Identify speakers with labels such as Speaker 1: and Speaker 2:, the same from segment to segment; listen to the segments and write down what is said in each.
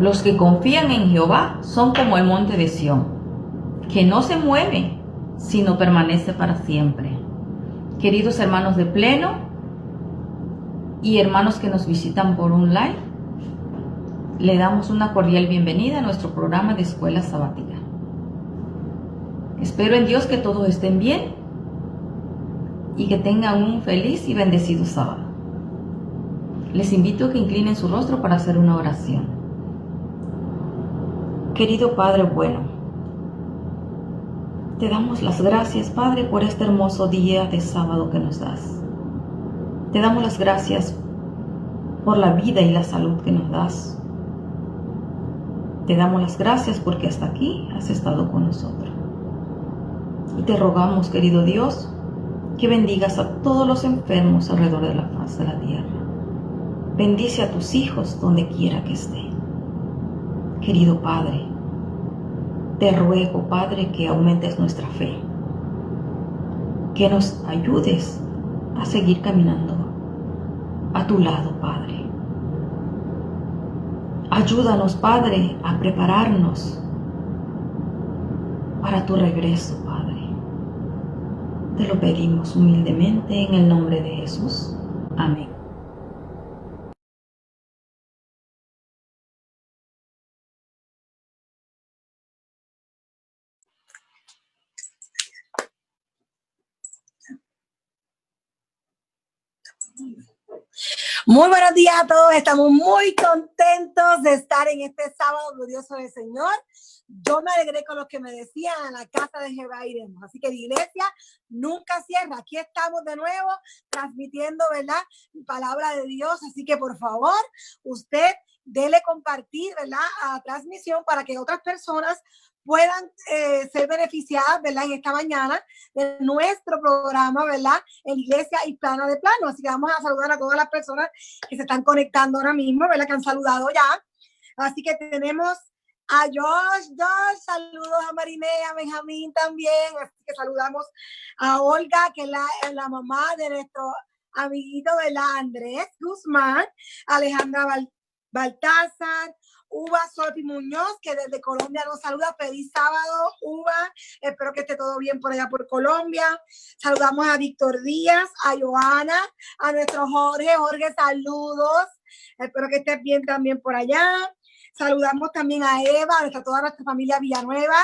Speaker 1: Los que confían en Jehová son como el monte de Sión, que no se mueve, sino permanece para siempre. Queridos hermanos de Pleno y hermanos que nos visitan por online, le damos una cordial bienvenida a nuestro programa de Escuela Sabática. Espero en Dios que todos estén bien y que tengan un feliz y bendecido sábado. Les invito a que inclinen su rostro para hacer una oración. Querido Padre bueno, te damos las gracias, Padre, por este hermoso día de sábado que nos das. Te damos las gracias por la vida y la salud que nos das. Te damos las gracias porque hasta aquí has estado con nosotros. Y te rogamos, querido Dios, que bendigas a todos los enfermos alrededor de la faz de la tierra. Bendice a tus hijos donde quiera que estén. Querido Padre, te ruego, Padre, que aumentes nuestra fe, que nos ayudes a seguir caminando a tu lado, Padre. Ayúdanos, Padre, a prepararnos para tu regreso, Padre. Te lo pedimos humildemente en el nombre de Jesús. Amén.
Speaker 2: Muy buenos días a todos, estamos muy contentos de estar en este sábado glorioso del Señor. Yo me alegré con los que me decían, a la casa de Jehová iremos. Así que la iglesia nunca cierra. Aquí estamos de nuevo transmitiendo, ¿verdad?, palabra de Dios. Así que por favor, usted dele compartir, ¿verdad?, a la transmisión para que otras personas puedan ser beneficiadas, ¿verdad?, en esta mañana de nuestro programa, ¿verdad?, en Iglesia Hispana de Plano. Así que vamos a saludar a todas las personas que se están conectando ahora mismo, ¿verdad?, que han saludado ya. Así que tenemos a Josh, saludos a Mariné, a Benjamín también. Así que saludamos a Olga, que es la mamá de nuestro amiguito, ¿verdad?, Andrés Guzmán, Alejandra Baltázar, Uva Sopi Muñoz, que desde Colombia nos saluda. Feliz sábado, Uva. Espero que esté todo bien por allá por Colombia. Saludamos a Víctor Díaz, a Joana, a nuestro Jorge. Jorge, saludos. Espero que estés bien también por allá. Saludamos también a Eva, a toda nuestra familia Villanueva,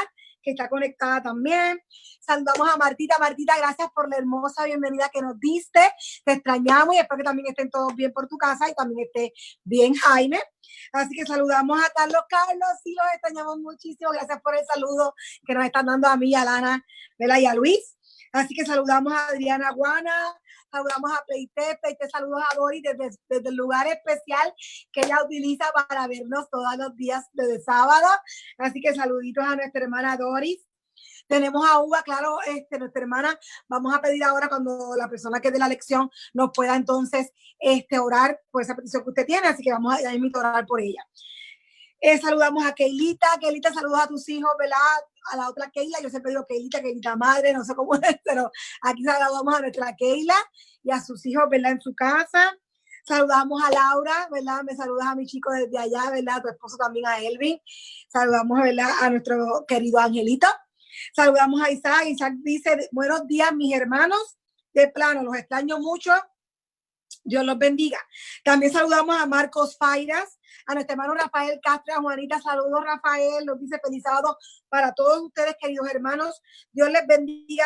Speaker 2: que está conectada también. Saludamos a Martita. Martita, gracias por la hermosa bienvenida que nos diste. Te extrañamos y espero que también estén todos bien por tu casa y también esté bien Jaime. Así que saludamos a Carlos. Carlos, sí, los extrañamos muchísimo. Gracias por el saludo que nos están dando a mí, a Lana, ¿verdad?, y a Luis. Así que saludamos a Adriana Guana, saludamos a Pleitepe, y te saludos a Doris desde el lugar especial que ella utiliza para vernos todos los días desde sábado. Así que saluditos a nuestra hermana Doris. Tenemos a Uva, claro, nuestra hermana. Vamos a pedir ahora, cuando la persona que dé la lección nos pueda entonces orar por esa petición que usted tiene. Así que vamos a invitar a orar por ella. Saludamos a Keilita. Keilita, saludos a tus hijos, ¿verdad? A la otra Keila, yo siempre digo Keilita madre, no sé cómo es, pero aquí saludamos a nuestra Keila y a sus hijos, ¿verdad?, en su casa. Saludamos a Laura, ¿verdad? Me saludas a mi chico desde allá, ¿verdad? A tu esposo también, a Elvin. Saludamos, ¿verdad?, a nuestro querido Angelito. Saludamos a Isaac. Isaac dice: buenos días, mis hermanos de Plano, los extraño mucho. Dios los bendiga. También saludamos a Marcos Fairas, a nuestro hermano Rafael Castro, a Juanita. Saludos, Rafael. Nos dice: feliz sábado para todos ustedes, queridos hermanos. Dios les bendiga,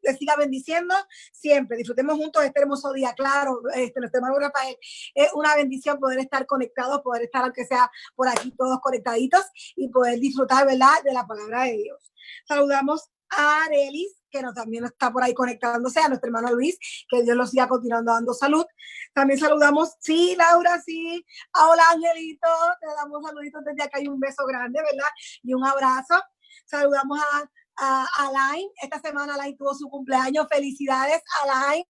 Speaker 2: les siga bendiciendo siempre. Disfrutemos juntos este hermoso día. Claro, nuestro hermano Rafael, es una bendición poder estar conectados, poder estar, aunque sea por aquí, todos conectaditos y poder disfrutar, ¿verdad?, de la palabra de Dios. Saludamos a Arelis, que también está por ahí conectándose, a nuestro hermano Luis, que Dios los siga continuando dando salud. También saludamos, sí, Laura, sí, hola, Angelito, te damos saluditos desde acá y un beso grande, ¿verdad?, y un abrazo. Saludamos a Alain. Esta semana Alain tuvo su cumpleaños. Felicidades, Alain,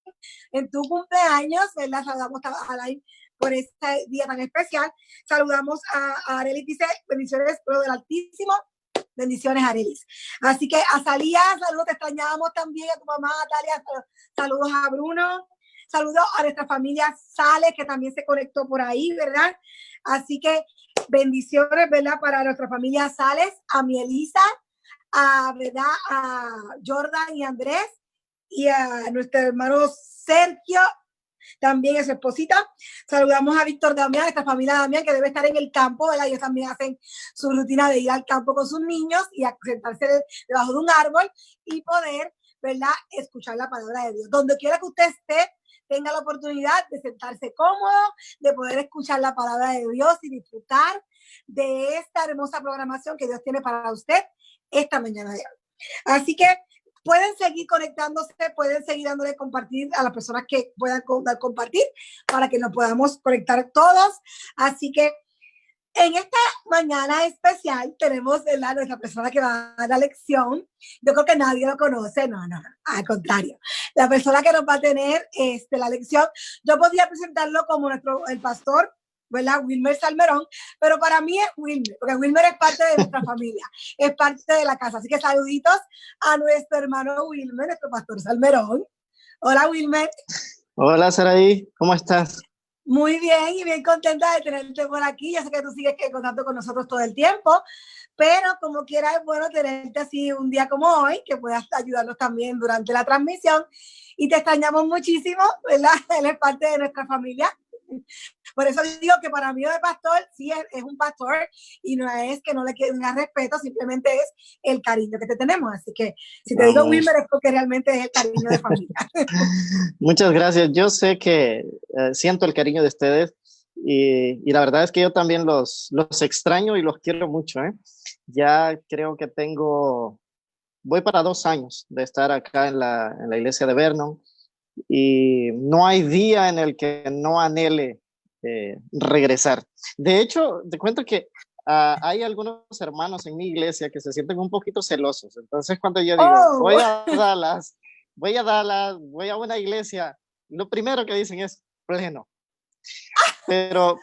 Speaker 2: en tu cumpleaños, ¿verdad? Saludamos a Alain por este día tan especial. Saludamos a Arelis, dice: bendiciones, pueblo del Altísimo. Bendiciones, Arelis. Así que a Salía, saludos, te extrañamos también, a tu mamá, Natalia, saludos a Bruno, saludos a nuestra familia Sales, que también se conectó por ahí, ¿verdad? Así que bendiciones, ¿verdad? Para nuestra familia Sales, a mi Elisa, ¿verdad? A Jordan y Andrés, y a nuestro hermano Sergio, también a su esposita. Saludamos a Víctor Damián, esta familia Damián, que debe estar en el campo, ¿verdad? Ellos también hacen su rutina de ir al campo con sus niños y a sentarse debajo de un árbol y poder, ¿verdad?, escuchar la palabra de Dios. Donde quiera que usted esté, tenga la oportunidad de sentarse cómodo, de poder escuchar la palabra de Dios y disfrutar de esta hermosa programación que Dios tiene para usted esta mañana de hoy. Así que pueden seguir conectándose, pueden seguir dándole compartir a las personas que puedan compartir para que nos podamos conectar todos. Así que en esta mañana especial tenemos a nuestra persona que va a dar la lección. Yo creo que nadie lo conoce, no, al contrario. La persona que nos va a tener la lección, yo podría presentarlo como el pastor, ¿verdad? Wilmer Salmerón, pero para mí es Wilmer, porque Wilmer es parte de nuestra familia, es parte de la casa. Así que saluditos a nuestro hermano Wilmer, nuestro pastor Salmerón. Hola, Wilmer.
Speaker 3: Hola, Saraí, ¿cómo estás?
Speaker 2: Muy bien y bien contenta de tenerte por aquí. Yo sé que tú sigues en contacto con nosotros todo el tiempo, pero como quiera es bueno tenerte así un día como hoy, que puedas ayudarnos también durante la transmisión. Y te extrañamos muchísimo, ¿verdad? Él es parte de nuestra familia. Por eso digo que para mí de pastor, sí es un pastor y no es que no le tenga respeto, simplemente es el cariño que te tenemos. Así que si te digo Wilmer es porque realmente es el cariño de familia.
Speaker 3: Muchas gracias. Yo sé que siento el cariño de ustedes y la verdad es que yo también los extraño y los quiero mucho, ¿eh? Ya creo que voy para 2 años de estar acá en la iglesia de Vernon y no hay día en el que no anhele regresar. De hecho, te cuento que hay algunos hermanos en mi iglesia que se sienten un poquito celosos. Entonces, cuando yo digo, voy a Dallas, voy a una iglesia, lo primero que dicen es pleno. Pero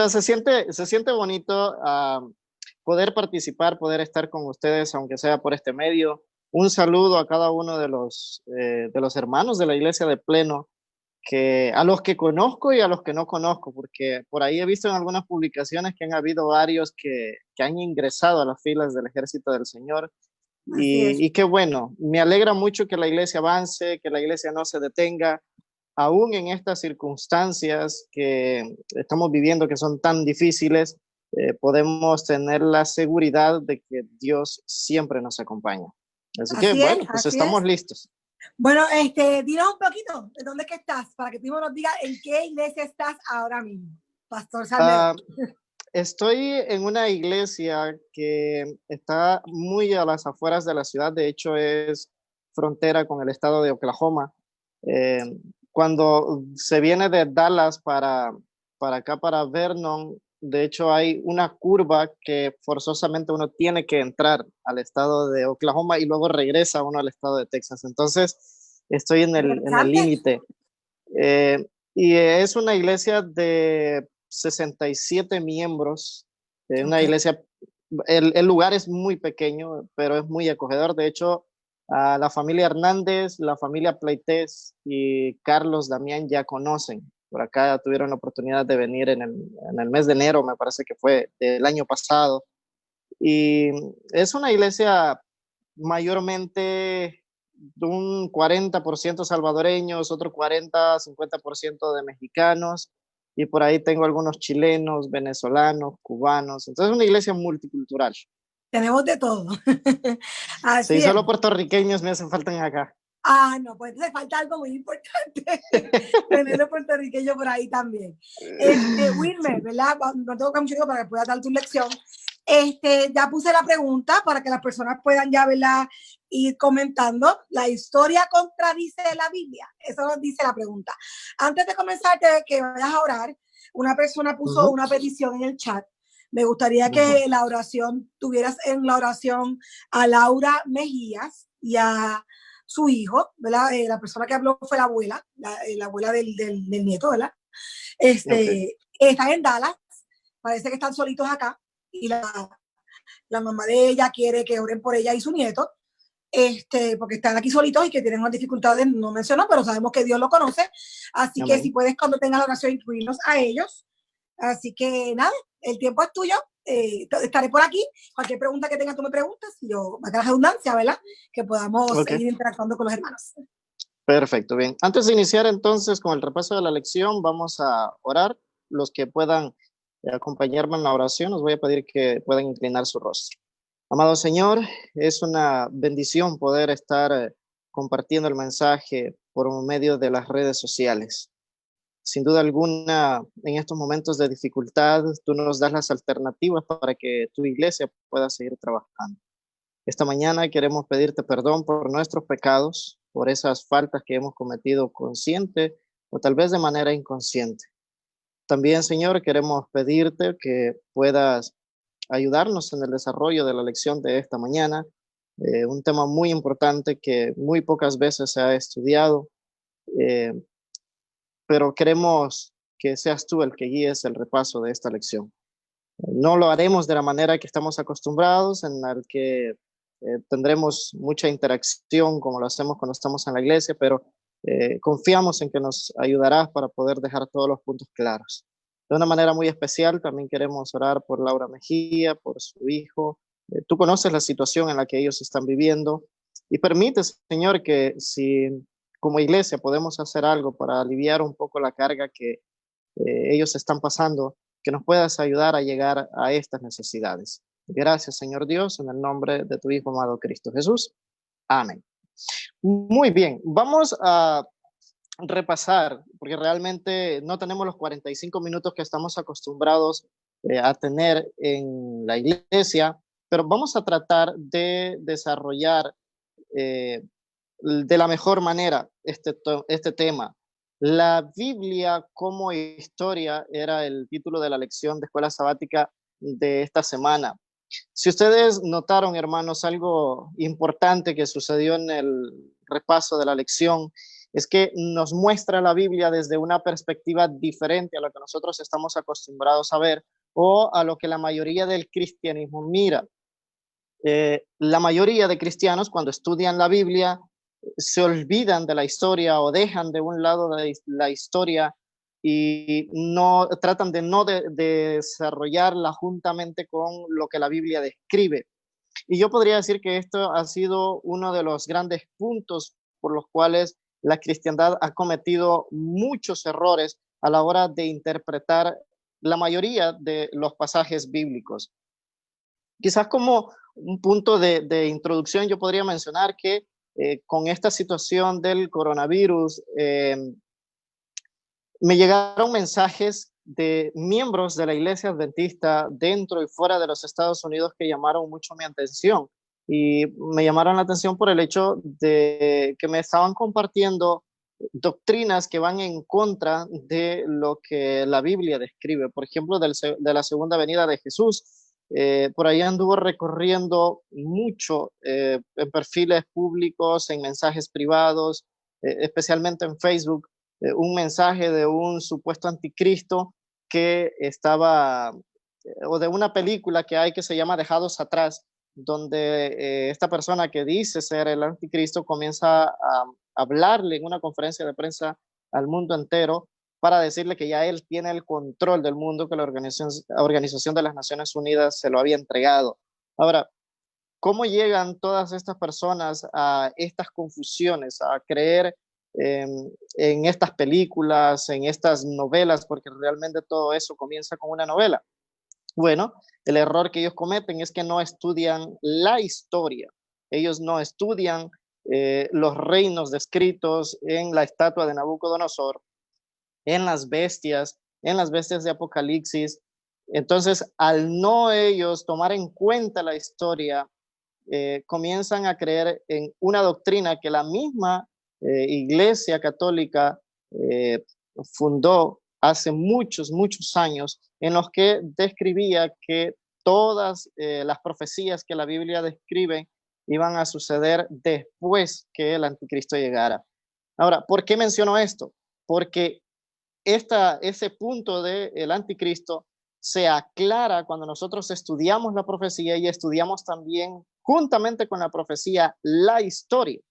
Speaker 3: se siente bonito poder participar, poder estar con ustedes, aunque sea por este medio. Un saludo a cada uno de los hermanos de la iglesia de Pleno, a los que conozco y a los que no conozco, porque por ahí he visto en algunas publicaciones que han habido varios que han ingresado a las filas del ejército del Señor. Y qué bueno, me alegra mucho que la iglesia avance, que la iglesia no se detenga, aún en estas circunstancias que estamos viviendo que son tan difíciles. Podemos tener la seguridad de que Dios siempre nos acompaña. Así que bueno, pues estamos listos.
Speaker 2: Bueno, dinos un poquito de dónde que estás, para que tú nos digas en qué iglesia estás ahora mismo, Pastor Salmerón.
Speaker 3: Estoy en una iglesia que está muy a las afueras de la ciudad, de hecho es frontera con el estado de Oklahoma. Cuando se viene de Dallas para acá, para Vernon, de hecho hay una curva que forzosamente uno tiene que entrar al estado de Oklahoma y luego regresa uno al estado de Texas. Entonces estoy en el límite. Y es una iglesia de 67 miembros, una iglesia, el lugar es muy pequeño, pero es muy acogedor. De hecho, la familia Hernández, la familia Pleites y Carlos Damián ya conocen. Por acá tuvieron la oportunidad de venir en el mes de enero, me parece que fue del año pasado. Y es una iglesia mayormente un 40% salvadoreños, otro 40-50% de mexicanos, y por ahí tengo algunos chilenos, venezolanos, cubanos. Entonces es una iglesia multicultural.
Speaker 2: Tenemos de todo.
Speaker 3: Así sí, es. Solo puertorriqueños me hacen falta acá.
Speaker 2: No, pues entonces falta algo muy importante. Tener los puertorriqueños por ahí también. Wilmer, ¿verdad? No tengo mucho tiempo para que puedas dar tu lección. Ya puse la pregunta para que las personas puedan ya, ¿verdad?, ir comentando. La historia contradice la Biblia. Eso nos dice la pregunta. Antes de comenzar, que vayas a orar, una persona puso una petición en el chat. Me gustaría que la oración, tuvieras en la oración a Laura Mejías y a su hijo, ¿verdad? La persona que habló fue la abuela, la abuela del nieto, ¿verdad? Están en Dallas, parece que están solitos acá, y la mamá de ella quiere que oren por ella y su nieto, porque están aquí solitos y que tienen unas dificultades, no mencionó, pero sabemos que Dios lo conoce, así que si puedes, cuando tengas la oración, incluirlos a ellos, Así que nada, el tiempo es tuyo. Estaré por aquí. Cualquier pregunta que tengas, tú me preguntas. Yo, acá la redundancia, ¿verdad? Que podamos
Speaker 3: Ok,
Speaker 2: seguir interactuando con los hermanos.
Speaker 3: perfecto, bien. Antes de iniciar entonces con el repaso de la lección, vamos a orar. Los que puedan acompañarme en la oración, os voy a pedir que puedan inclinar su rostro. Amado Señor, es una bendición poder estar compartiendo el mensaje por medio de las redes sociales. Sin duda alguna, en estos momentos de dificultad, tú nos das las alternativas para que tu iglesia pueda seguir trabajando. Esta mañana queremos pedirte perdón por nuestros pecados, por esas faltas que hemos cometido consciente o tal vez de manera inconsciente. También, Señor, queremos pedirte que puedas ayudarnos en el desarrollo de la lección de esta mañana, un tema muy importante que muy pocas veces se ha estudiado, eh, pero queremos que seas tú el que guíes el repaso de esta lección. No lo haremos de la manera que estamos acostumbrados, en la que tendremos mucha interacción como lo hacemos cuando estamos en la iglesia, pero confiamos en que nos ayudarás para poder dejar todos los puntos claros. De una manera muy especial, también queremos orar por Laura Mejía, por su hijo. Tú conoces la situación en la que ellos están viviendo y permites, Señor, que si como iglesia podemos hacer algo para aliviar un poco la carga que ellos están pasando, que nos puedas ayudar a llegar a estas necesidades. Gracias, Señor Dios, en el nombre de tu Hijo amado Cristo Jesús. Amén. Muy bien, vamos a repasar, porque realmente no tenemos los 45 minutos que estamos acostumbrados a tener en la iglesia, pero vamos a tratar de desarrollar de la mejor manera este tema. La Biblia como historia era el título de la lección de escuela sabática de esta semana. Si ustedes notaron, hermanos, algo importante que sucedió en el repaso de la lección es que nos muestra la Biblia desde una perspectiva diferente a lo que nosotros estamos acostumbrados a ver o a lo que la mayoría del cristianismo mira. La mayoría de cristianos cuando estudian la Biblia se olvidan de la historia o dejan de un lado la historia y no tratan de no desarrollarla juntamente con lo que la Biblia describe. Y yo podría decir que esto ha sido uno de los grandes puntos por los cuales la cristiandad ha cometido muchos errores a la hora de interpretar la mayoría de los pasajes bíblicos. Quizás como un punto de introducción yo podría mencionar que con esta situación del coronavirus me llegaron mensajes de miembros de la iglesia adventista dentro y fuera de los Estados Unidos que llamaron mucho mi atención y me llamaron la atención por el hecho de que me estaban compartiendo doctrinas que van en contra de lo que la Biblia describe, por ejemplo, de la segunda venida de Jesús. Por ahí anduvo recorriendo mucho en perfiles públicos, en mensajes privados, especialmente en Facebook, un mensaje de un supuesto anticristo que estaba, o de una película que hay que se llama Dejados Atrás, donde esta persona que dice ser el anticristo comienza a hablarle en una conferencia de prensa al mundo entero para decirle que ya él tiene el control del mundo, que la Organización de las Naciones Unidas se lo había entregado. Ahora, ¿cómo llegan todas estas personas a estas confusiones, a creer en estas películas, en estas novelas? Porque realmente todo eso comienza con una novela. Bueno, el error que ellos cometen es que no estudian la historia. Ellos no estudian los reinos descritos en la estatua de Nabucodonosor, en las bestias de Apocalipsis. Entonces, al no ellos tomar en cuenta la historia, comienzan a creer en una doctrina que la misma Iglesia Católica fundó hace muchos, muchos años, en los que describía que todas las profecías que la Biblia describe iban a suceder después que el anticristo llegara. Ahora, ¿por qué menciono esto? Porque ese punto del anticristo se aclara cuando nosotros estudiamos la profecía y estudiamos también juntamente con la profecía la historia.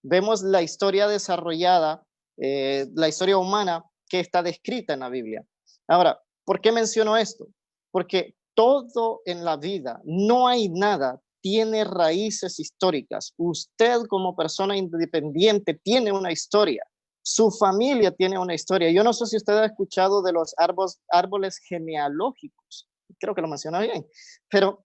Speaker 3: Vemos la historia desarrollada, la historia humana que está descrita en la Biblia. Ahora, ¿Por qué menciono esto? Porque todo en la vida, no hay nada, tiene raíces históricas. Usted como persona independiente tiene una historia. Su familia tiene una historia. Yo no sé si usted ha escuchado de los árboles genealógicos. Creo que lo menciona bien. Pero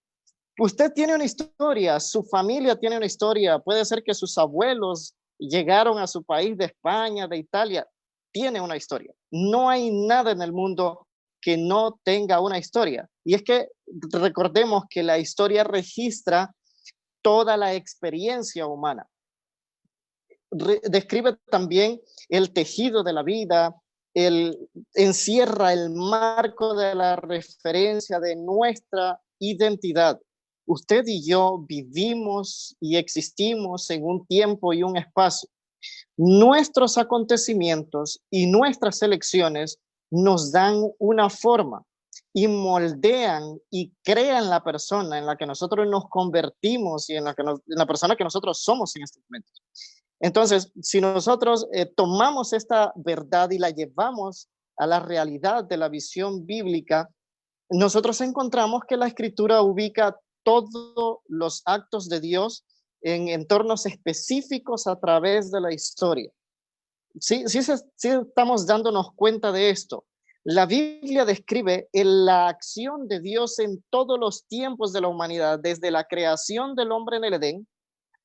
Speaker 3: usted tiene una historia, su familia tiene una historia. Puede ser que sus abuelos llegaron a su país de España, de Italia. Tiene una historia. No hay nada en el mundo que no tenga una historia. Y es que recordemos que la historia registra toda la experiencia humana. Describe también el tejido de la vida, encierra el marco de la referencia de nuestra identidad. Usted y yo vivimos y existimos en un tiempo y un espacio. Nuestros acontecimientos y nuestras elecciones nos dan una forma y moldean y crean la persona en la que nosotros nos convertimos y en la persona que nosotros somos en este momento. Entonces, si nosotros tomamos esta verdad y la llevamos a la realidad de la visión bíblica, nosotros encontramos que la escritura ubica todos los actos de Dios en entornos específicos a través de la historia. Sí, estamos dándonos cuenta de esto. La Biblia describe la acción de Dios en todos los tiempos de la humanidad, desde la creación del hombre en el Edén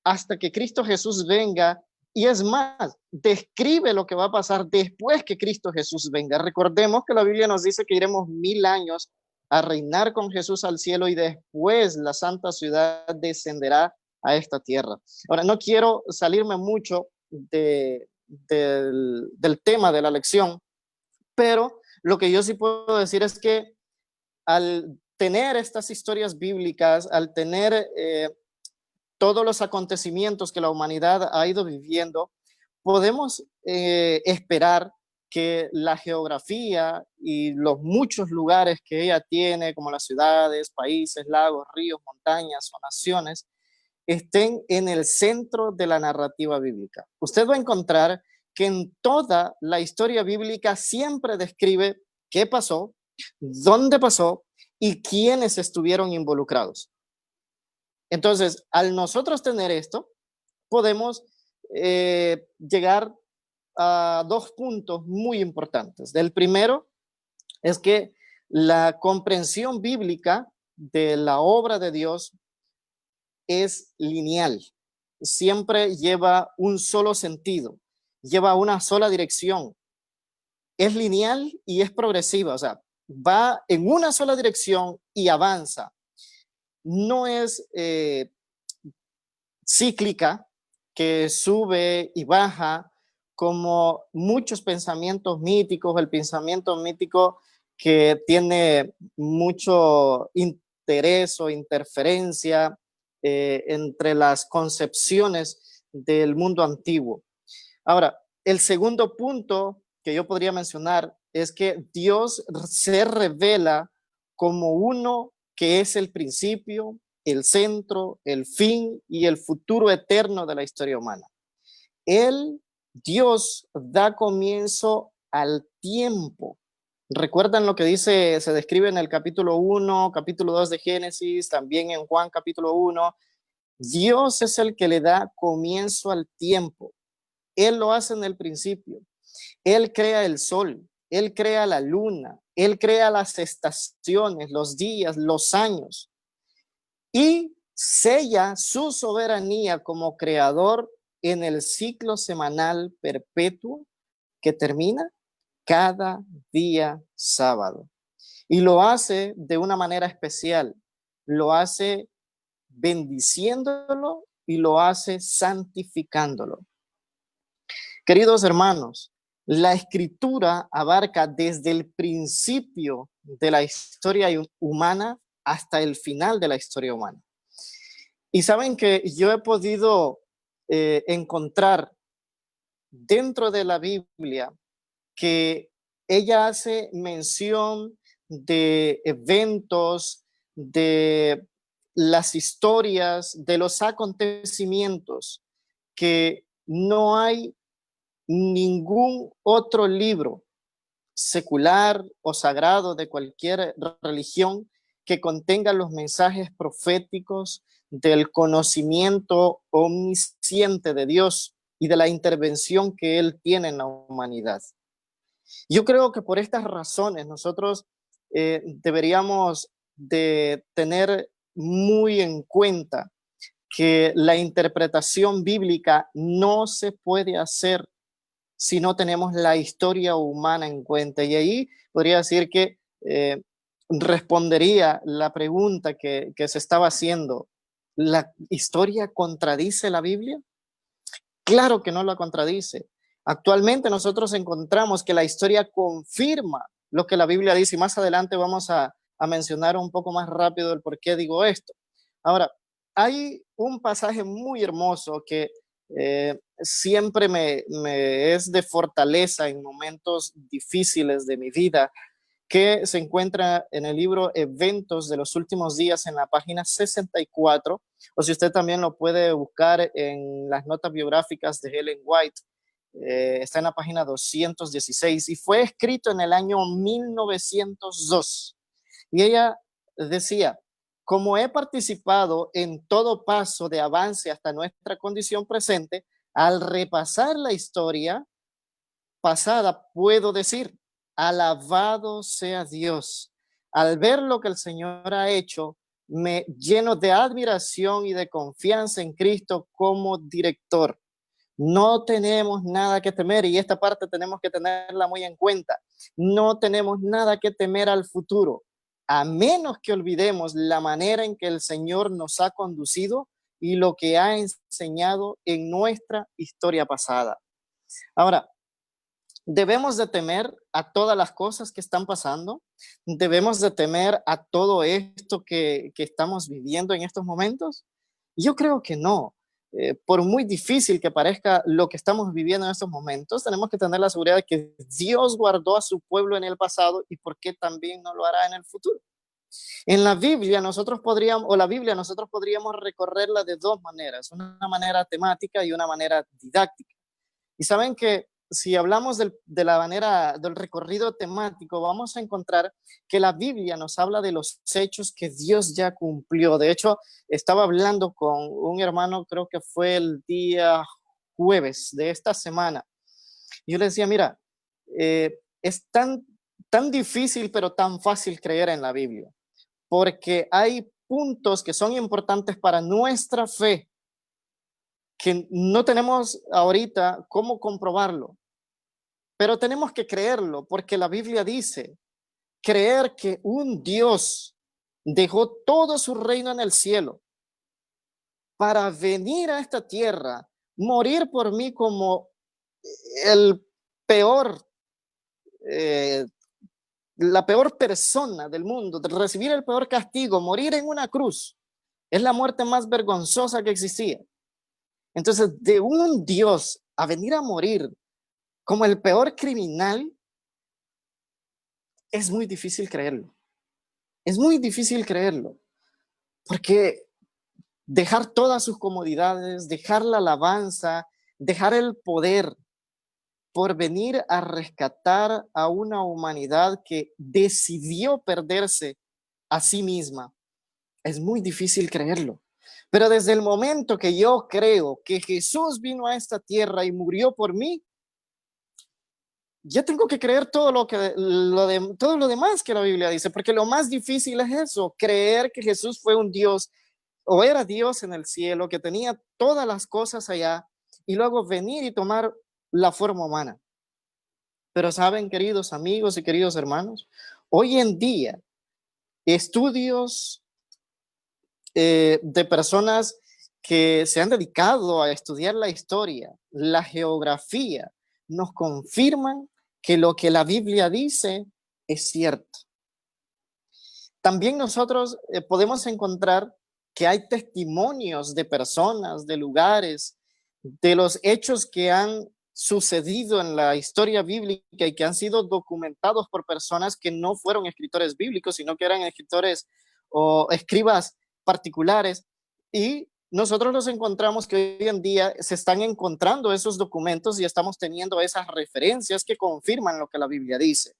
Speaker 3: hasta que Cristo Jesús venga. Y es más, describe lo que va a pasar después que Cristo Jesús venga. Recordemos que la Biblia nos dice que iremos 1000 años a reinar con Jesús al cielo y después la santa ciudad descenderá a esta tierra. Ahora, no quiero salirme mucho del tema de la lección, pero lo que yo sí puedo decir es que al tener estas historias bíblicas, al tener todos los acontecimientos que la humanidad ha ido viviendo, podemos esperar que la geografía y los muchos lugares que ella tiene, como las ciudades, países, lagos, ríos, montañas o naciones, estén en el centro de la narrativa bíblica. Usted va a encontrar que en toda la historia bíblica siempre describe qué pasó, dónde pasó y quiénes estuvieron involucrados. Entonces, al nosotros tener esto, podemos llegar a 2 puntos muy importantes. El primero es que la comprensión bíblica de la obra de Dios es lineal. Siempre lleva un solo sentido, lleva una sola dirección. Es lineal y es progresiva, o sea, va en una sola dirección y avanza. No es cíclica, que sube y baja, como muchos pensamientos míticos, el pensamiento mítico que tiene mucho interés o interferencia entre las concepciones del mundo antiguo. Ahora, el segundo punto que yo podría mencionar es que Dios se revela como uno que es el principio, el centro, el fin y el futuro eterno de la historia humana. Dios da comienzo al tiempo. ¿Recuerdan lo que dice, se describe en el capítulo 1, capítulo 2 de Génesis, también en Juan capítulo 1? Dios es el que le da comienzo al tiempo. Él lo hace en el principio. Él crea el sol, Él crea la luna, Él crea las estaciones, los días, los años. Y sella su soberanía como creador en el ciclo semanal perpetuo que termina cada día sábado. Y lo hace de una manera especial. Lo hace bendiciéndolo y lo hace santificándolo. Queridos hermanos, la escritura abarca desde el principio de la historia humana hasta el final de la historia humana. Y saben que yo he podido encontrar dentro de la Biblia que ella hace mención de eventos, de las historias, de los acontecimientos que no hay ningún otro libro, secular o sagrado de cualquier religión que contenga los mensajes proféticos del conocimiento omnisciente de Dios y de la intervención que Él tiene en la humanidad. Yo creo que por estas razones nosotros deberíamos de tener muy en cuenta que la interpretación bíblica no se puede hacer si no tenemos la historia humana en cuenta. Y ahí podría decir que respondería la pregunta que se estaba haciendo. ¿La historia contradice la Biblia? Claro que no la contradice. Actualmente nosotros encontramos que la historia confirma lo que la Biblia dice y más adelante vamos a mencionar un poco más rápido el por qué digo esto. Ahora, hay un pasaje muy hermoso que siempre me es de fortaleza en momentos difíciles de mi vida, que se encuentra en el libro Eventos de los Últimos Días en la página 64, o si usted también lo puede buscar en las notas biográficas de Ellen White, está en la página 216 y fue escrito en el año 1902. Y ella decía: como he participado en todo paso de avance hasta nuestra condición presente, al repasar la historia pasada puedo decir: alabado sea Dios. Al ver lo que el Señor ha hecho, me lleno de admiración y de confianza en Cristo como director. No tenemos nada que temer, y esta parte tenemos que tenerla muy en cuenta. No tenemos nada que temer al futuro, a menos que olvidemos la manera en que el Señor nos ha conducido y lo que ha enseñado en nuestra historia pasada. Ahora, debemos de temer a todas las cosas que están pasando, debemos de temer a todo esto que estamos viviendo en estos momentos. Yo creo que no. Por muy difícil que parezca lo que estamos viviendo en estos momentos, tenemos que tener la seguridad de que Dios guardó a su pueblo en el pasado y por qué también no lo hará en el futuro. En la Biblia nosotros podríamos recorrerla de dos maneras, una manera temática y una manera didáctica. Y saben que si hablamos de la manera del recorrido temático, vamos a encontrar que la Biblia nos habla de los hechos que Dios ya cumplió. De hecho, estaba hablando con un hermano, creo que fue el día jueves de esta semana. Yo le decía: mira, es tan difícil, pero tan fácil creer en la Biblia, porque hay puntos que son importantes para nuestra fe que no tenemos ahorita cómo comprobarlo, pero tenemos que creerlo, porque la Biblia dice: creer que un Dios dejó todo su reino en el cielo para venir a esta tierra, morir por mí como el peor, la peor persona del mundo, de recibir el peor castigo, morir en una cruz, es la muerte más vergonzosa que existía. Entonces, de un Dios a venir a morir como el peor criminal, es muy difícil creerlo. Es muy difícil creerlo, porque dejar todas sus comodidades, dejar la alabanza, dejar el poder por venir a rescatar a una humanidad que decidió perderse a sí misma, es muy difícil creerlo. Pero desde el momento que yo creo que Jesús vino a esta tierra y murió por mí, ya tengo que creer todo lo demás que la Biblia dice, porque lo más difícil es eso, creer que Jesús fue un Dios o era Dios en el cielo, que tenía todas las cosas allá, y luego venir y tomar la forma humana. Pero saben, queridos amigos y queridos hermanos, hoy en día estudios de personas que se han dedicado a estudiar la historia, la geografía, nos confirman que lo que la Biblia dice es cierto. También nosotros podemos encontrar que hay testimonios de personas, de lugares, de los hechos que han sucedido en la historia bíblica y que han sido documentados por personas que no fueron escritores bíblicos, sino que eran escritores o escribas particulares. Y nosotros nos encontramos que hoy en día se están encontrando esos documentos y estamos teniendo esas referencias que confirman lo que la Biblia dice.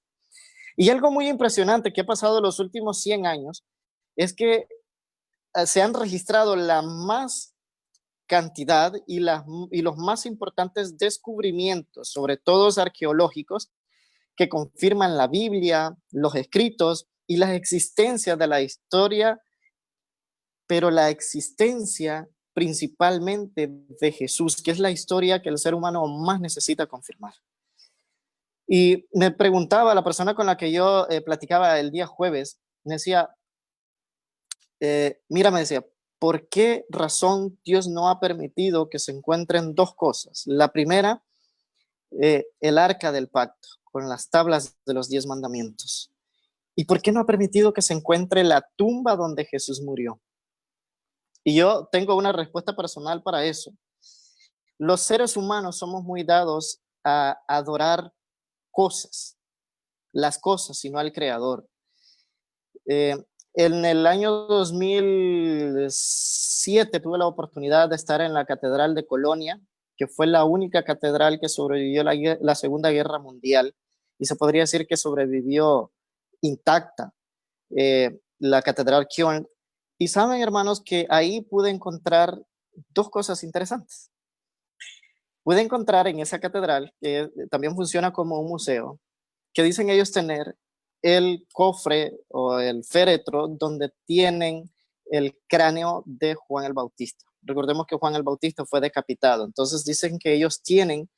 Speaker 3: Y algo muy impresionante que ha pasado en los últimos 100 años es que se han registrado la más cantidad y los más importantes descubrimientos, sobre todo arqueológicos, que confirman la Biblia, los escritos y la existencia de la historia, pero la existencia principalmente de Jesús, que es la historia que el ser humano más necesita confirmar. Y me preguntaba la persona con la que yo platicaba el día jueves, me decía, mira, me decía, ¿por qué razón Dios no ha permitido que se encuentren dos cosas? La primera, el arca del pacto, con las tablas de los 10 mandamientos. ¿Y por qué no ha permitido que se encuentre la tumba donde Jesús murió? Y yo tengo una respuesta personal para eso. Los seres humanos somos muy dados a adorar cosas, las cosas y no al Creador. En el año 2007 tuve la oportunidad de estar en la Catedral de Colonia, que fue la única catedral que sobrevivió la Segunda Guerra Mundial y se podría decir que sobrevivió intacta, la Catedral Köln. Y saben, hermanos, que ahí pude encontrar dos cosas interesantes. Pude encontrar en esa catedral, que también funciona como un museo, que dicen ellos tener el cofre o el féretro donde tienen el cráneo de Juan el Bautista. Recordemos que Juan el Bautista fue decapitado, entonces dicen que ellos tienen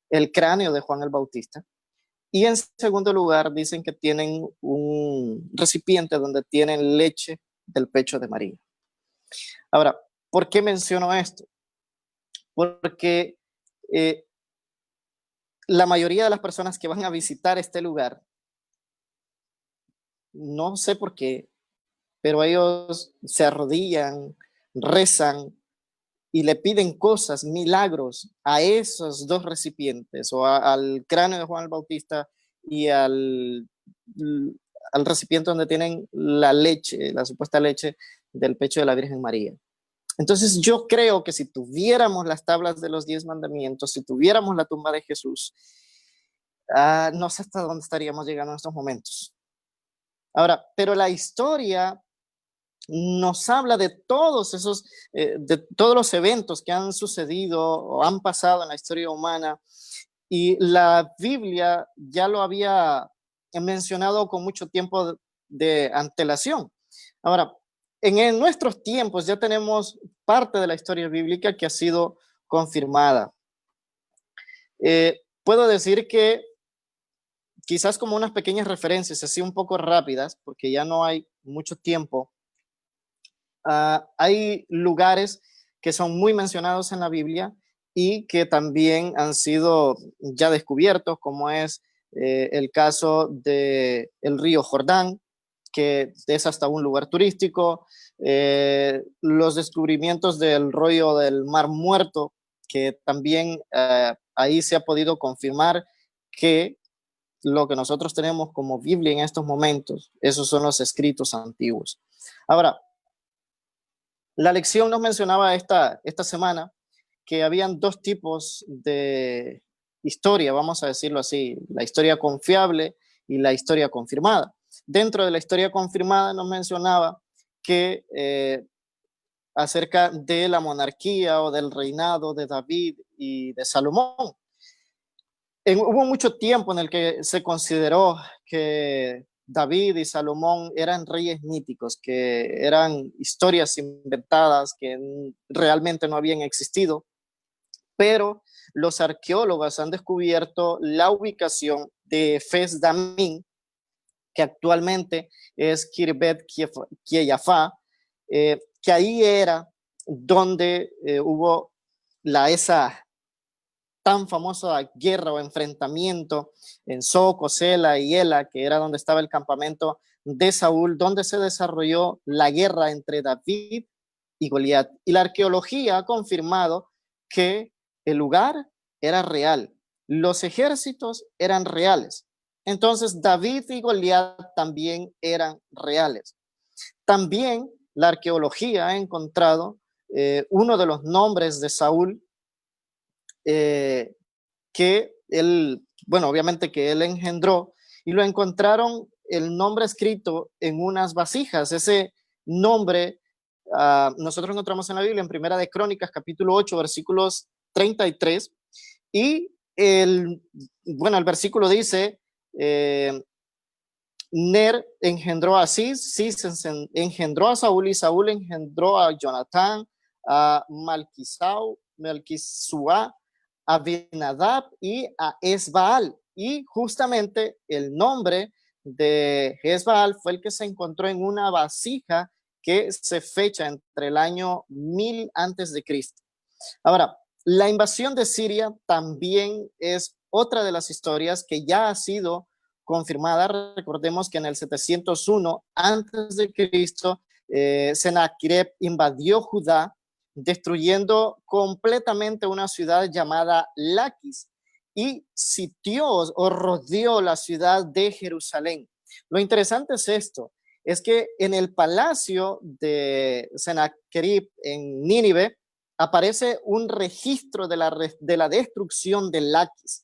Speaker 3: el cráneo de Juan el Bautista. Y en segundo lugar, dicen que tienen un recipiente donde tienen leche del pecho de María. Ahora, ¿por qué menciono esto? Porque la mayoría de las personas que van a visitar este lugar, no sé por qué, pero ellos se arrodillan, rezan y le piden cosas, milagros a esos dos recipientes, o al cráneo de Juan el Bautista y al recipiente donde tienen la leche, la supuesta leche del pecho de la Virgen María. Entonces yo creo que si tuviéramos las tablas de los 10 mandamientos, si tuviéramos la tumba de Jesús, no sé hasta dónde estaríamos llegando en estos momentos. Ahora, pero la historia nos habla de todos de todos los eventos que han sucedido o han pasado en la historia humana, y la Biblia ya lo había mencionado con mucho tiempo de antelación. Ahora, en nuestros tiempos ya tenemos parte de la historia bíblica que ha sido confirmada. Puedo decir que quizás como unas pequeñas referencias, así un poco rápidas, porque ya no hay mucho tiempo. Hay lugares que son muy mencionados en la Biblia y que también han sido ya descubiertos, como es el caso del río Jordán, que es hasta un lugar turístico, los descubrimientos del rollo del Mar Muerto, que también ahí se ha podido confirmar que lo que nosotros tenemos como Biblia en estos momentos, esos son los escritos antiguos. Ahora, la lección nos mencionaba esta semana que habían dos tipos de historia, vamos a decirlo así, la historia confiable y la historia confirmada. Dentro de la historia confirmada nos mencionaba que acerca de la monarquía o del reinado de David y de Salomón. Hubo mucho tiempo en el que se consideró que David y Salomón eran reyes míticos, que eran historias inventadas que realmente no habían existido, pero los arqueólogos han descubierto la ubicación de Efes Damim, que actualmente es Kirbet Kieyafá, que ahí era donde hubo esa tan famosa guerra o enfrentamiento en Soco, Sela y Ela, que era donde estaba el campamento de Saúl, donde se desarrolló la guerra entre David y Goliat. Y la arqueología ha confirmado que el lugar era real, los ejércitos eran reales. Entonces David y Goliat también eran reales. También la arqueología ha encontrado uno de los nombres de Saúl, que él, bueno, obviamente que él engendró, y lo encontraron el nombre escrito en unas vasijas. Ese nombre nosotros encontramos en la Biblia en Primera de Crónicas, capítulo 8, versículos 33, y el versículo dice, Ner engendró a Cis, Cis engendró a Saúl, y Saúl engendró a Jonatán, a Malquisua, a Benadab y a Esbaal. Y justamente el nombre de Esbaal fue el que se encontró en una vasija que se fecha entre el año 1000 antes de Cristo. Ahora, la invasión de Siria también es otra de las historias que ya ha sido confirmada. Recordemos que en el 701 antes de Cristo, Sennacherib invadió Judá, destruyendo completamente una ciudad llamada Laquis y sitió o rodeó la ciudad de Jerusalén. Lo interesante es esto, es que en el palacio de Sennacherib en Nínive aparece un registro de la destrucción de Laquis.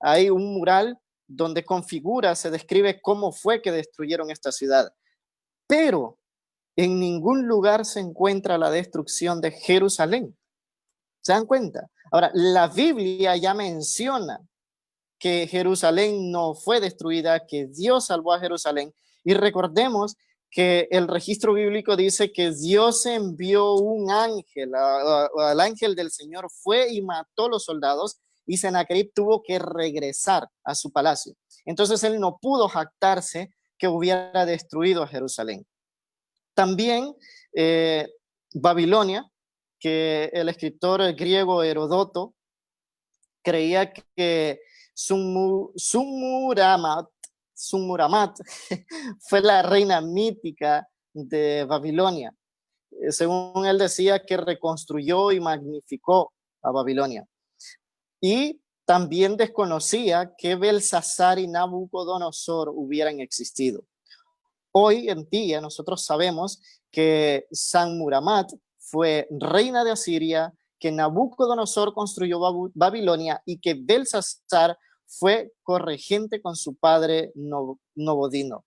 Speaker 3: Hay un mural donde configura, se describe cómo fue que destruyeron esta ciudad. Pero en ningún lugar se encuentra la destrucción de Jerusalén. ¿Se dan cuenta? Ahora, la Biblia ya menciona que Jerusalén no fue destruida, que Dios salvó a Jerusalén. Y recordemos que el registro bíblico dice que Dios envió un ángel, al ángel del Señor fue y mató a los soldados, y Sennacherib tuvo que regresar a su palacio. Entonces él no pudo jactarse que hubiera destruido a Jerusalén. También Babilonia, que el escritor griego Heródoto creía que Sumuramat fue la reina mítica de Babilonia. Según él decía que reconstruyó y magnificó a Babilonia. Y también desconocía que Belsasar y Nabucodonosor hubieran existido. Hoy en día nosotros sabemos que Sanmuramat fue reina de Asiria, que Nabucodonosor construyó Babilonia y que Belsasar fue corregente con su padre Nabonidus.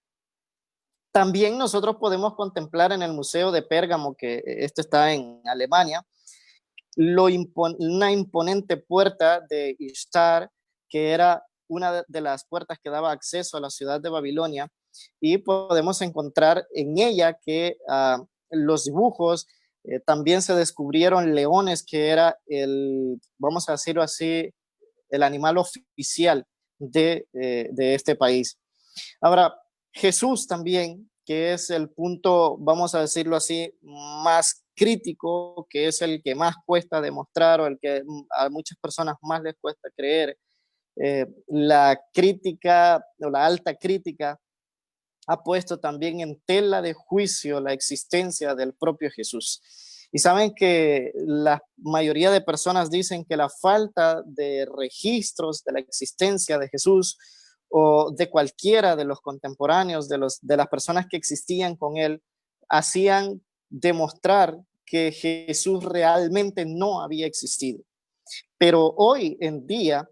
Speaker 3: También nosotros podemos contemplar en el Museo de Pérgamo, que este está en Alemania, una imponente puerta de Ishtar, que era una de las puertas que daba acceso a la ciudad de Babilonia, y podemos encontrar en ella que los dibujos también se descubrieron leones, que era vamos a decirlo así, el animal oficial de este país. Ahora, Jesús también, que es el punto, vamos a decirlo así, más crítico, que es el que más cuesta demostrar o el que a muchas personas más les cuesta creer. La crítica o la alta crítica ha puesto también en tela de juicio la existencia del propio Jesús. Y saben que la mayoría de personas dicen que la falta de registros de la existencia de Jesús o de cualquiera de los contemporáneos, de las personas que existían con él, hacían demostrar que Jesús realmente no había existido. Pero hoy en día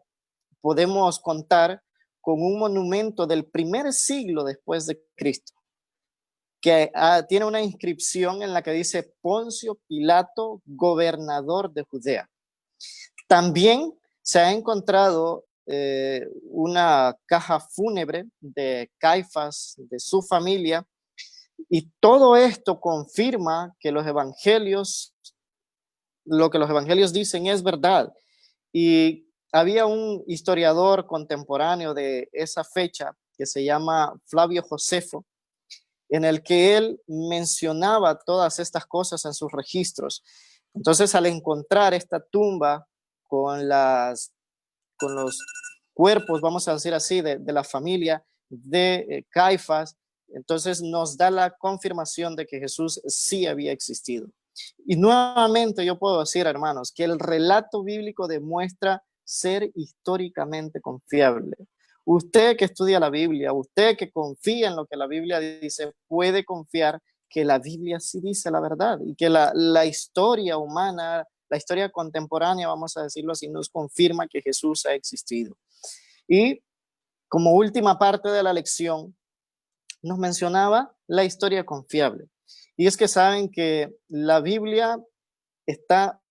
Speaker 3: podemos contar con un monumento del primer siglo después de Cristo, que tiene una inscripción en la que dice Poncio Pilato, gobernador de Judea. También se ha encontrado una caja fúnebre de Caifás, de su familia, y todo esto confirma que los evangelios, lo que los evangelios dicen es verdad. Y había un historiador contemporáneo de esa fecha que se llama Flavio Josefo, en el que él mencionaba todas estas cosas en sus registros. Entonces, al encontrar esta tumba con los cuerpos, vamos a decir así, de la familia de Caifás, entonces nos da la confirmación de que Jesús sí había existido. Y nuevamente yo puedo decir, hermanos, que el relato bíblico demuestra ser históricamente confiable. Usted que estudia la Biblia, usted que confía en lo que la Biblia dice, puede confiar que la Biblia sí dice la verdad y que la historia humana, la historia contemporánea, vamos a decirlo así, nos confirma que Jesús ha existido. Y como última parte de la lección, nos mencionaba la historia confiable. Y es que saben que la Biblia está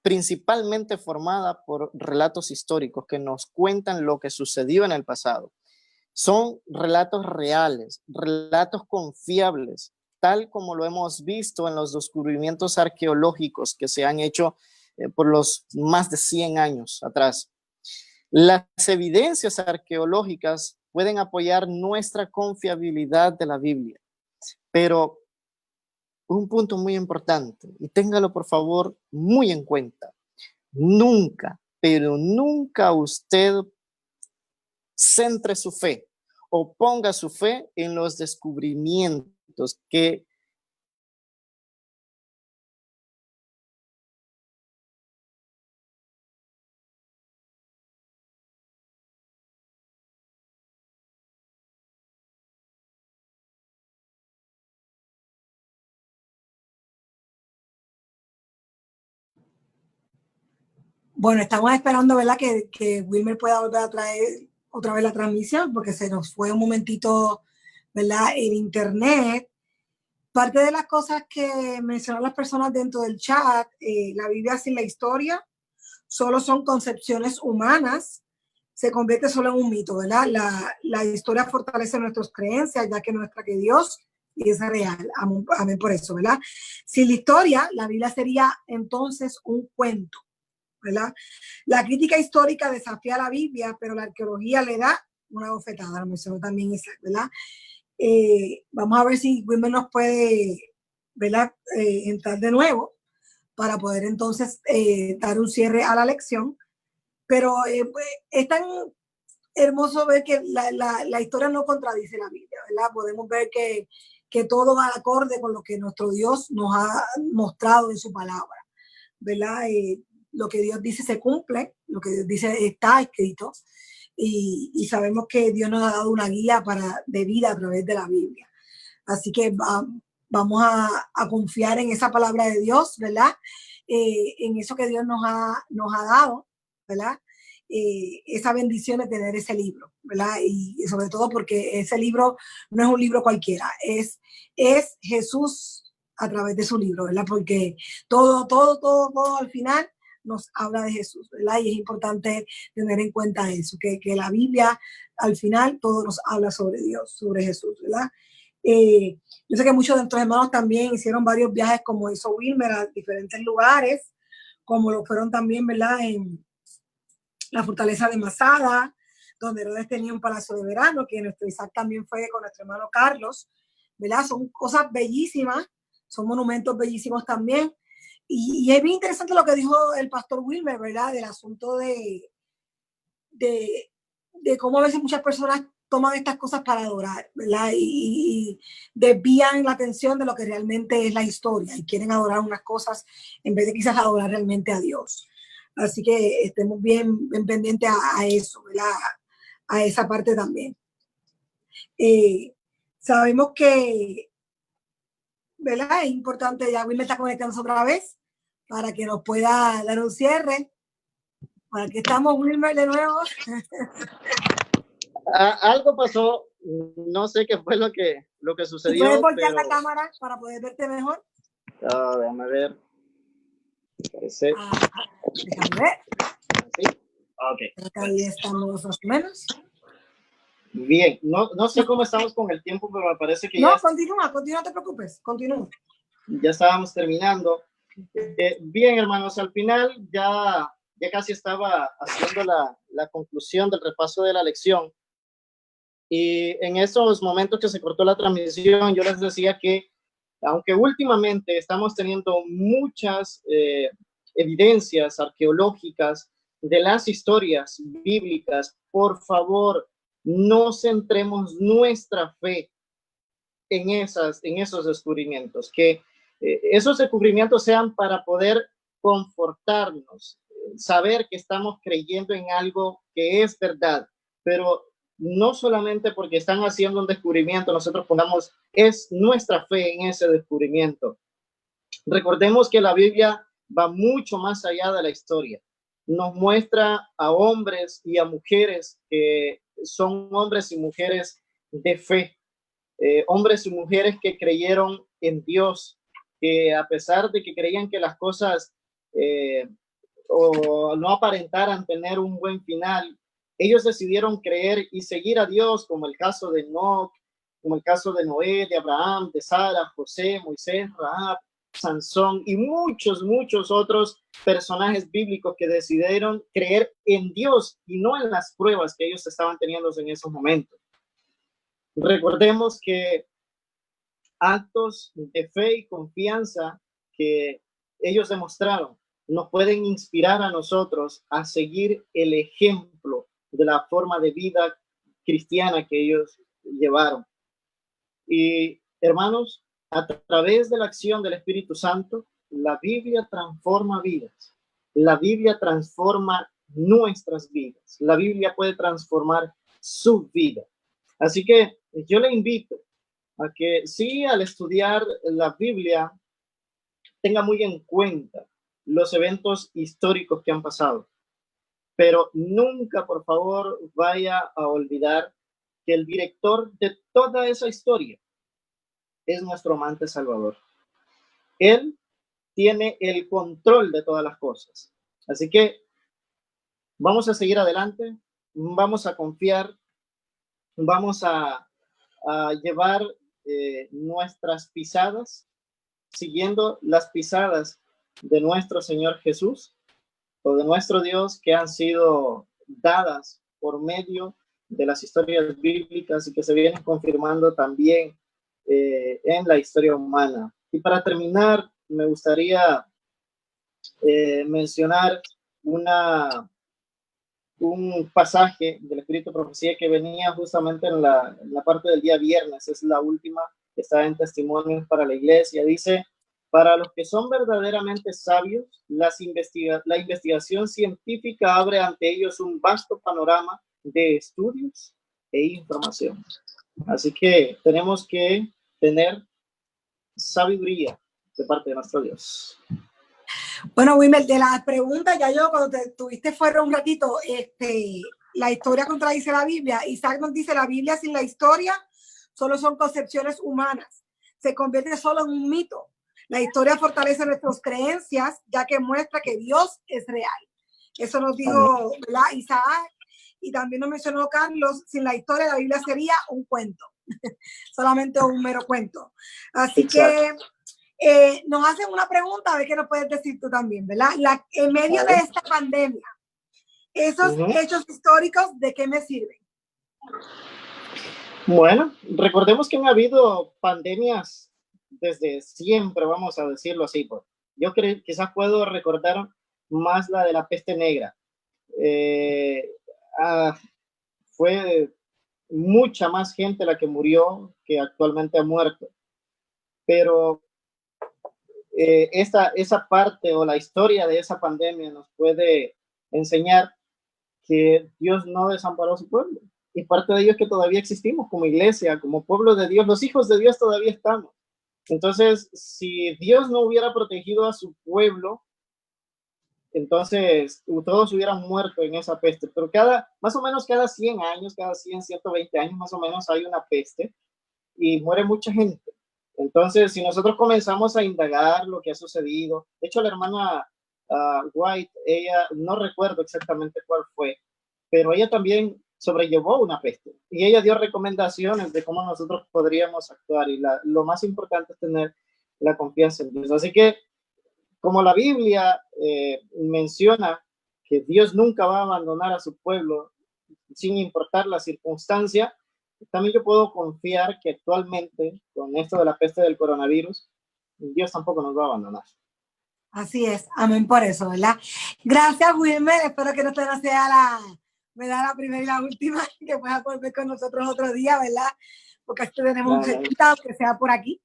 Speaker 3: principalmente formada por relatos históricos que nos cuentan lo que sucedió en el pasado. Son relatos reales, relatos confiables, tal como lo hemos visto en los descubrimientos arqueológicos que se han hecho por los más de 100 años atrás. Las evidencias arqueológicas pueden apoyar nuestra confiabilidad de la Biblia, pero un punto muy importante, y téngalo por favor muy en cuenta, nunca, pero nunca usted centre su fe o ponga su fe en los descubrimientos que
Speaker 2: Bueno, estamos esperando, ¿verdad? Que Wilmer pueda volver a traer otra vez la transmisión, porque se nos fue un momentito, ¿verdad? En internet. Parte de las cosas que mencionaron las personas dentro del chat, la Biblia sin la historia, solo son concepciones humanas, se convierte solo en un mito, ¿verdad? La historia fortalece nuestras creencias, ya que nuestra que Dios y es real. Amén por eso, ¿verdad? Sin la historia, la Biblia sería entonces un cuento, ¿verdad? La crítica histórica desafía la Biblia, pero la arqueología le da una bofetada, lo mencionó también Isaac, ¿verdad? Vamos a ver si Wilmer nos puede, ¿verdad? Entrar de nuevo para poder entonces dar un cierre a la lección. Pero es tan hermoso ver que la historia no contradice la Biblia, ¿verdad? Podemos ver que todo va acorde con lo que nuestro Dios nos ha mostrado en su palabra, ¿verdad? Lo que Dios dice se cumple, lo que Dios dice está escrito, y sabemos que Dios nos ha dado una guía de vida a través de la Biblia. Así que vamos a confiar en esa palabra de Dios, ¿verdad? En eso que Dios nos ha dado, ¿verdad? Esa bendición de tener ese libro, ¿verdad? Y sobre todo porque ese libro no es un libro cualquiera, es Jesús a través de su libro, ¿verdad? Porque todo al final nos habla de Jesús, ¿verdad? Y es importante tener en cuenta eso, que la Biblia al final todo nos habla sobre Dios, sobre Jesús, ¿verdad? Yo sé que muchos de nuestros hermanos también hicieron varios viajes como hizo Wilmer a diferentes lugares, como lo fueron también, ¿verdad? En la fortaleza de Masada, donde Herodes tenía un palacio de verano, que nuestro Isaac también fue con nuestro hermano Carlos, ¿verdad? Son cosas bellísimas, son monumentos bellísimos también. Y es bien interesante lo que dijo el pastor Wilmer, ¿verdad? Del asunto de cómo a veces muchas personas toman estas cosas para adorar, ¿verdad? Y desvían la atención de lo que realmente es la historia y quieren adorar unas cosas en vez de quizás adorar realmente a Dios. Así que estemos bien pendientes a eso, ¿verdad? A esa parte también. Sabemos que, ¿verdad? Es importante, ya Will me está conectando otra vez para que nos pueda dar un cierre. Aquí estamos, Wilmer, de nuevo.
Speaker 3: Algo pasó, no sé qué fue lo que sucedió.
Speaker 2: ¿Puedes voltear la cámara para poder verte mejor?
Speaker 3: Déjame ver. Parece.
Speaker 2: Déjame ver.
Speaker 3: ¿Sí? Ok.
Speaker 2: Ahí estamos más o menos.
Speaker 3: Bien, no sé cómo estamos con el tiempo, pero me parece que
Speaker 2: no,
Speaker 3: ya...
Speaker 2: continúa, no te preocupes, continúa.
Speaker 3: Ya estábamos terminando. Bien, hermanos, al final ya casi estaba haciendo la conclusión del repaso de la lección. Y en esos momentos que se cortó la transmisión, yo les decía que, aunque últimamente estamos teniendo muchas evidencias arqueológicas de las historias bíblicas, por favor, no centremos nuestra fe en esos descubrimientos, que esos descubrimientos sean para poder confortarnos, saber que estamos creyendo en algo que es verdad, pero no solamente porque están haciendo un descubrimiento, nosotros pongamos, es nuestra fe en ese descubrimiento. Recordemos que la Biblia va mucho más allá de la historia. Nos muestra a hombres y a mujeres que son hombres y mujeres de fe, hombres y mujeres que creyeron en Dios, que a pesar de que creían que las cosas o no aparentaran tener un buen final, ellos decidieron creer y seguir a Dios, como el caso de Enoc, como el caso de Noé, de Abraham, de Sara, José, Moisés, Rahab, Sansón y muchos otros personajes bíblicos que decidieron creer en Dios y no en las pruebas que ellos estaban teniendo en esos momentos. Recordemos que actos de fe y confianza que ellos demostraron nos pueden inspirar a nosotros a seguir el ejemplo de la forma de vida cristiana que ellos llevaron. Y hermanos, a través de la acción del Espíritu Santo, la Biblia transforma vidas. La Biblia transforma nuestras vidas. La Biblia puede transformar su vida. Así que yo le invito a que sí, al estudiar la Biblia, tenga muy en cuenta los eventos históricos que han pasado, pero nunca, por favor, vaya a olvidar que el director de toda esa historia es nuestro amante Salvador. Él tiene el control de todas las cosas. Así que vamos a seguir adelante, vamos a confiar, vamos a llevar nuestras pisadas, siguiendo las pisadas de nuestro Señor Jesús o de nuestro Dios, que han sido dadas por medio de las historias bíblicas y que se vienen confirmando también en la historia humana. Y para terminar, me gustaría mencionar un pasaje del Espíritu de Profecía que venía justamente en la parte del día viernes, es la última que está en Testimonios para la Iglesia. Dice: para los que son verdaderamente sabios, la investigación científica abre ante ellos un vasto panorama de estudios e información. Así que tenemos que tener sabiduría de parte de nuestro Dios.
Speaker 2: Bueno, Wilmer, de las preguntas, ya yo cuando te tuviste fuera un ratito, la historia contradice la Biblia. Isaac nos dice: la Biblia sin la historia solo son concepciones humanas, se convierte solo en un mito. La historia fortalece nuestras creencias, ya que muestra que Dios es real. Eso nos dijo, ¿verdad?, Isaac. Y también nos mencionó Carlos: sin la historia la Biblia sería un cuento, solamente un mero cuento. Así Exacto. Que nos hacen una pregunta, a ver qué nos puedes decir tú también, ¿verdad? En medio de esta pandemia, esos hechos históricos, ¿de qué me sirven?
Speaker 3: Bueno, recordemos que han habido pandemias desde siempre, vamos a decirlo así. Pues. Yo creo, quizás puedo recordar más la de la peste negra. Fue mucha más gente la que murió que actualmente ha muerto. Pero esa parte o la historia de esa pandemia nos puede enseñar que Dios no desamparó a su pueblo. Y parte de ello es que todavía existimos como iglesia, como pueblo de Dios. Los hijos de Dios todavía estamos. Entonces, si Dios no hubiera protegido a su pueblo, entonces todos hubieran muerto en esa peste. Pero más o menos cada 100 años, cada 100, 120 años más o menos hay una peste y muere mucha gente. Entonces, si nosotros comenzamos a indagar lo que ha sucedido, de hecho la hermana White, ella, no recuerdo exactamente cuál fue, pero ella también sobrellevó una peste y ella dio recomendaciones de cómo nosotros podríamos actuar, y lo más importante es tener la confianza en Dios. Así que, como la Biblia menciona que Dios nunca va a abandonar a su pueblo sin importar la circunstancia, también yo puedo confiar que actualmente, con esto de la peste del coronavirus, Dios tampoco nos va a abandonar.
Speaker 2: Así es, amén por eso, ¿verdad? Gracias, Wilmer, espero que no sea la primera y la última, que puedas volver con nosotros otro día, ¿verdad? Porque aquí tenemos un invitado que sea por aquí.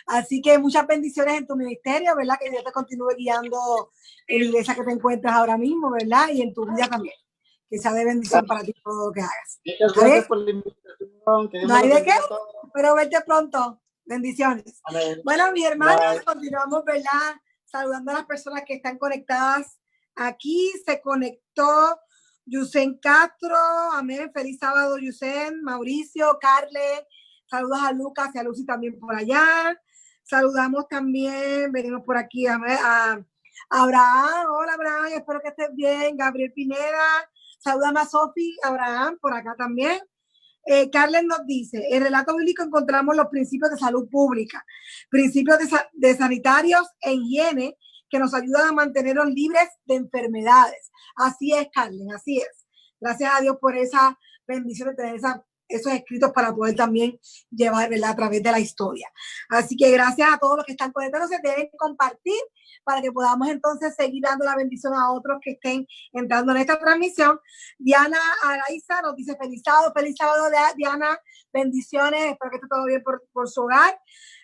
Speaker 2: Así que muchas bendiciones en tu ministerio, ¿verdad? Que Dios te continúe guiando en la iglesia que te encuentras ahora mismo, ¿verdad? Y en tu vida también. Que sea de bendición para ti todo lo que hagas.
Speaker 3: Muchas gracias por la invitación.
Speaker 2: No hay de qué, espero verte pronto. Bendiciones. Amén. Bueno, mis hermanos, continuamos, ¿verdad? Saludando a las personas que están conectadas aquí. Se conectó Yusen Castro, amén, feliz sábado, Yusen, Mauricio, Carle, saludos a Lucas y a Lucy también por allá. Saludamos también, venimos por aquí a Abraham, hola Abraham, espero que estés bien. Gabriel Pineda, saludamos a Sofi, Abraham, por acá también. Carles nos dice, en el relato bíblico encontramos los principios de salud pública, principios de sanitarios e higiene que nos ayudan a mantenernos libres de enfermedades. Así es, Carles, así es. Gracias a Dios por esa bendición de tener esos escritos para poder también llevar, ¿verdad?, a través de la historia. Así que gracias a todos los que están conectándose, deben compartir para que podamos entonces seguir dando la bendición a otros que estén entrando en esta transmisión. Diana Araiza nos dice feliz sábado, Diana, bendiciones, espero que esté todo bien por su hogar.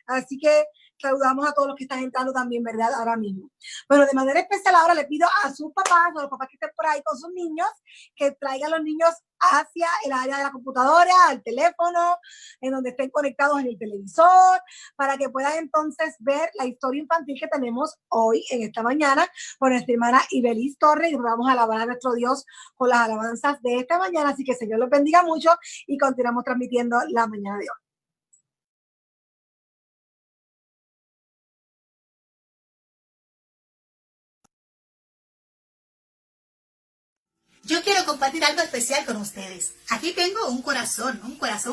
Speaker 2: Así que saludamos a todos los que están entrando también, ¿verdad? Ahora mismo. Bueno, de manera especial ahora le pido a sus papás, a los papás que estén por ahí con sus niños, que traigan a los niños hacia el área de la computadora, al teléfono, en donde estén conectados en el televisor, para que puedan entonces ver la historia infantil que tenemos hoy, en esta mañana, con nuestra hermana Ibelis Torres, y vamos a alabar a nuestro Dios con las alabanzas de esta mañana. Así que Señor los bendiga mucho y continuamos transmitiendo la mañana de hoy.
Speaker 4: Yo quiero compartir algo especial con ustedes. Aquí tengo un corazón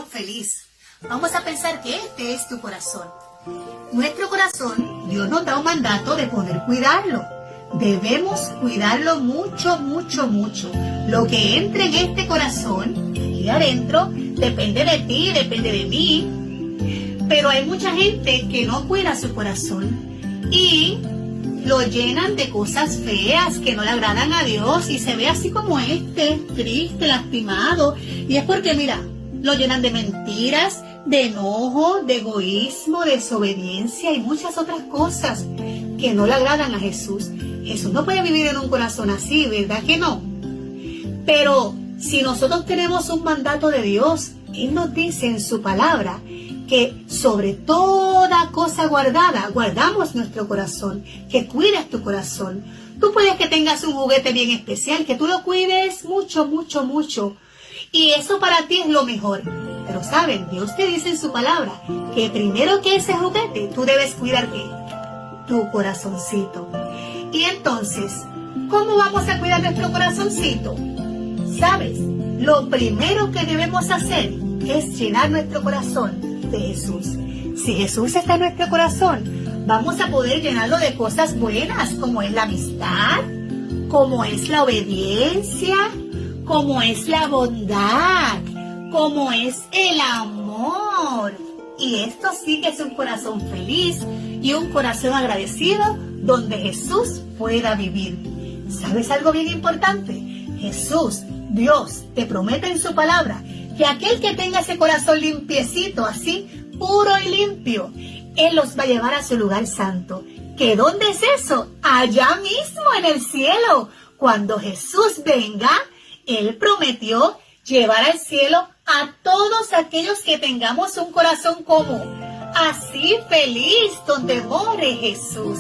Speaker 4: feliz. Vamos a pensar que este es tu corazón. Nuestro corazón, Dios nos da un mandato de poder cuidarlo. Debemos cuidarlo mucho, mucho, mucho. Lo que entre en este corazón, aquí adentro, depende de ti, depende de mí. Pero hay mucha gente que no cuida su corazón y lo llenan de cosas feas que no le agradan a Dios y se ve así como triste, lastimado. Y es porque, mira, lo llenan de mentiras, de enojo, de egoísmo, de desobediencia y muchas otras cosas que no le agradan a Jesús. Jesús no puede vivir en un corazón así, ¿verdad que no? Pero si nosotros tenemos un mandato de Dios, Él nos dice en su palabra que sobre toda cosa guardada, guardamos nuestro corazón, que cuides tu corazón. Tú puedes que tengas un juguete bien especial, que tú lo cuides mucho, mucho, mucho. Y eso para ti es lo mejor. Pero saben, Dios te dice en su palabra que primero que ese juguete, tú debes cuidar ¿qué? Tu corazoncito. Y entonces, ¿cómo vamos a cuidar nuestro corazoncito? ¿Sabes? Lo primero que debemos hacer es llenar nuestro corazón de Jesús. Si Jesús está en nuestro corazón, vamos a poder llenarlo de cosas buenas, como es la amistad, como es la obediencia, como es la bondad, como es el amor. Y esto sí que es un corazón feliz y un corazón agradecido donde Jesús pueda vivir. ¿Sabes algo bien importante? Jesús, Dios, te promete en su palabra que aquel que tenga ese corazón limpiecito, así, puro y limpio, Él los va a llevar a su lugar santo. ¿Que dónde es eso? Allá mismo en el cielo. Cuando Jesús venga, Él prometió llevar al cielo a todos aquellos que tengamos un corazón como así feliz, donde more Jesús.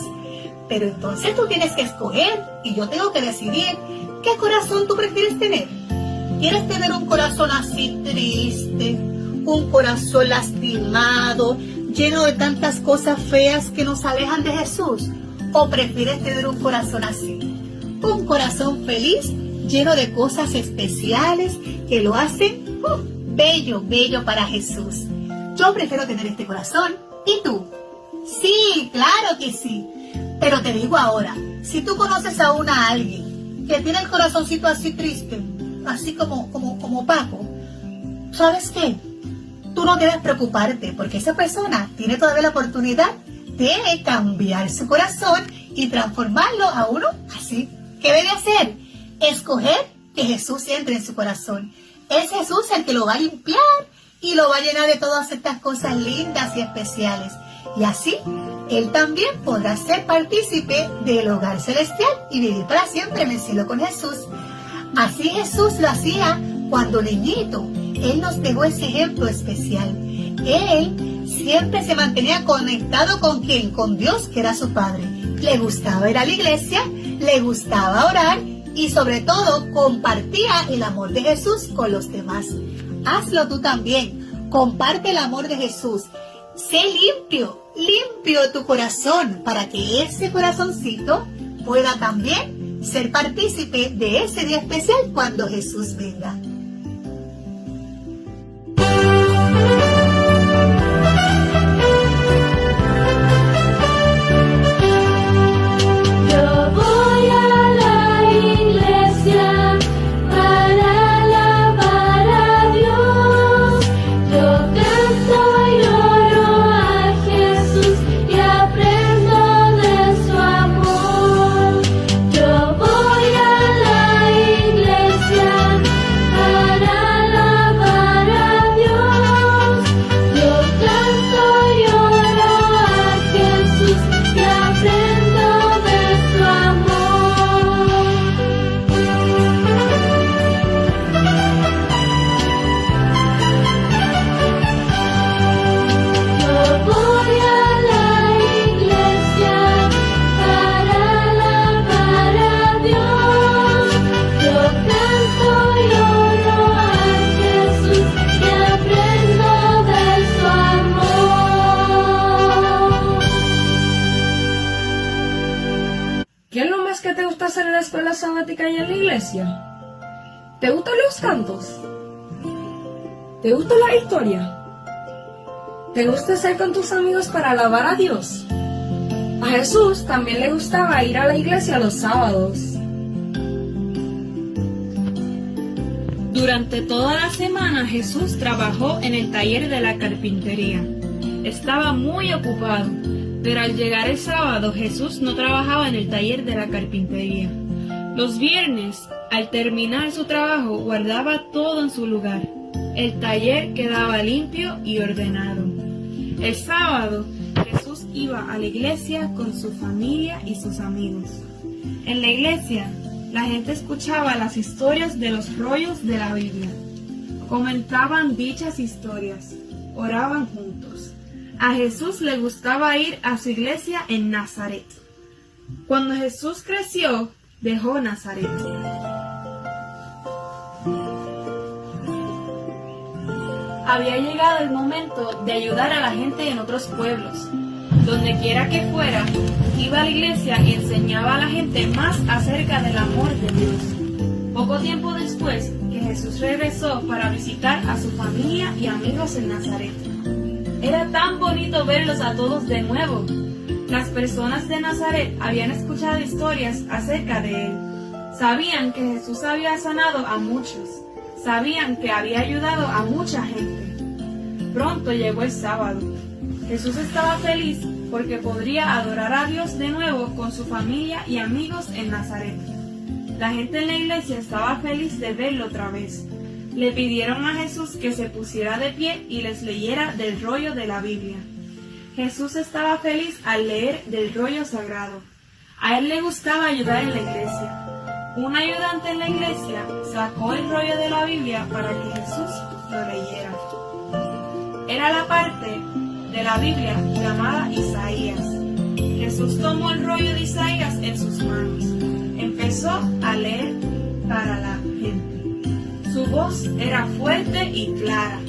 Speaker 4: Pero entonces tú tienes que escoger y yo tengo que decidir qué corazón tú prefieres tener. ¿Quieres tener un corazón así triste, un corazón lastimado, lleno de tantas cosas feas que nos alejan de Jesús? ¿O prefieres tener un corazón así? Un corazón feliz, lleno de cosas especiales que lo hacen bello, bello para Jesús. Yo prefiero tener este corazón. ¿Y tú? Sí, claro que sí. Pero te digo ahora, si tú conoces a alguien que tiene el corazoncito así triste, así como opaco, ¿sabes qué? Tú no debes preocuparte porque esa persona tiene todavía la oportunidad de cambiar su corazón y transformarlo a uno así. ¿Qué debe hacer? Escoger que Jesús entre en su corazón. Es Jesús el que lo va a limpiar y lo va a llenar de todas estas cosas lindas y especiales. Y así, Él también podrá ser partícipe del hogar celestial y vivir para siempre en el cielo con Jesús. Así Jesús lo hacía cuando niñito. Él nos dejó ese ejemplo especial. Él siempre se mantenía conectado ¿con quién? Con Dios, que era su Padre. Le gustaba ir a la iglesia, le gustaba orar y sobre todo compartía el amor de Jesús con los demás. Hazlo tú también, comparte el amor de Jesús. Sé limpio tu corazón para que ese corazoncito pueda también ser partícipe de ese día especial cuando Jesús venga.
Speaker 5: ¿Qué es lo más que te gusta hacer en la escuela sabática y en la iglesia? ¿Te gustan los cantos? ¿Te gusta la historia? ¿Te gusta estar con tus amigos para alabar a Dios? A Jesús también le gustaba ir a la iglesia los sábados. Durante toda la semana Jesús trabajó en el taller de la carpintería. Estaba muy ocupado, pero al llegar el sábado Jesús no trabajaba en el taller de la carpintería. Los viernes, al terminar su trabajo, guardaba todo en su lugar. El taller quedaba limpio y ordenado. El sábado, Jesús iba a la iglesia con su familia y sus amigos. En la iglesia, la gente escuchaba las historias de los rollos de la Biblia. Comentaban dichas historias, oraban juntos. A Jesús le gustaba ir a su iglesia en Nazaret. Cuando Jesús creció, dejó Nazaret. Había llegado el momento de ayudar a la gente en otros pueblos. Donde quiera que fuera, iba a la iglesia y enseñaba a la gente más acerca del amor de Dios. Poco tiempo después que Jesús regresó para visitar a su familia y amigos en Nazaret. Era tan bonito verlos a todos de nuevo. Las personas de Nazaret habían escuchado historias acerca de él. Sabían que Jesús había sanado a muchos. Sabían que había ayudado a mucha gente. Pronto llegó el sábado. Jesús estaba feliz porque podría adorar a Dios de nuevo con su familia y amigos en Nazaret. La gente en la iglesia estaba feliz de verlo otra vez. Le pidieron a Jesús que se pusiera de pie y les leyera del rollo de la Biblia. Jesús estaba feliz al leer del rollo sagrado. A él le gustaba ayudar en la iglesia. Un ayudante en la iglesia sacó el rollo de la Biblia para que Jesús lo leyera. Era la parte de la Biblia llamada Isaías. Jesús tomó el rollo de Isaías en sus manos. Empezó a leer para la gente. Su voz era fuerte y clara.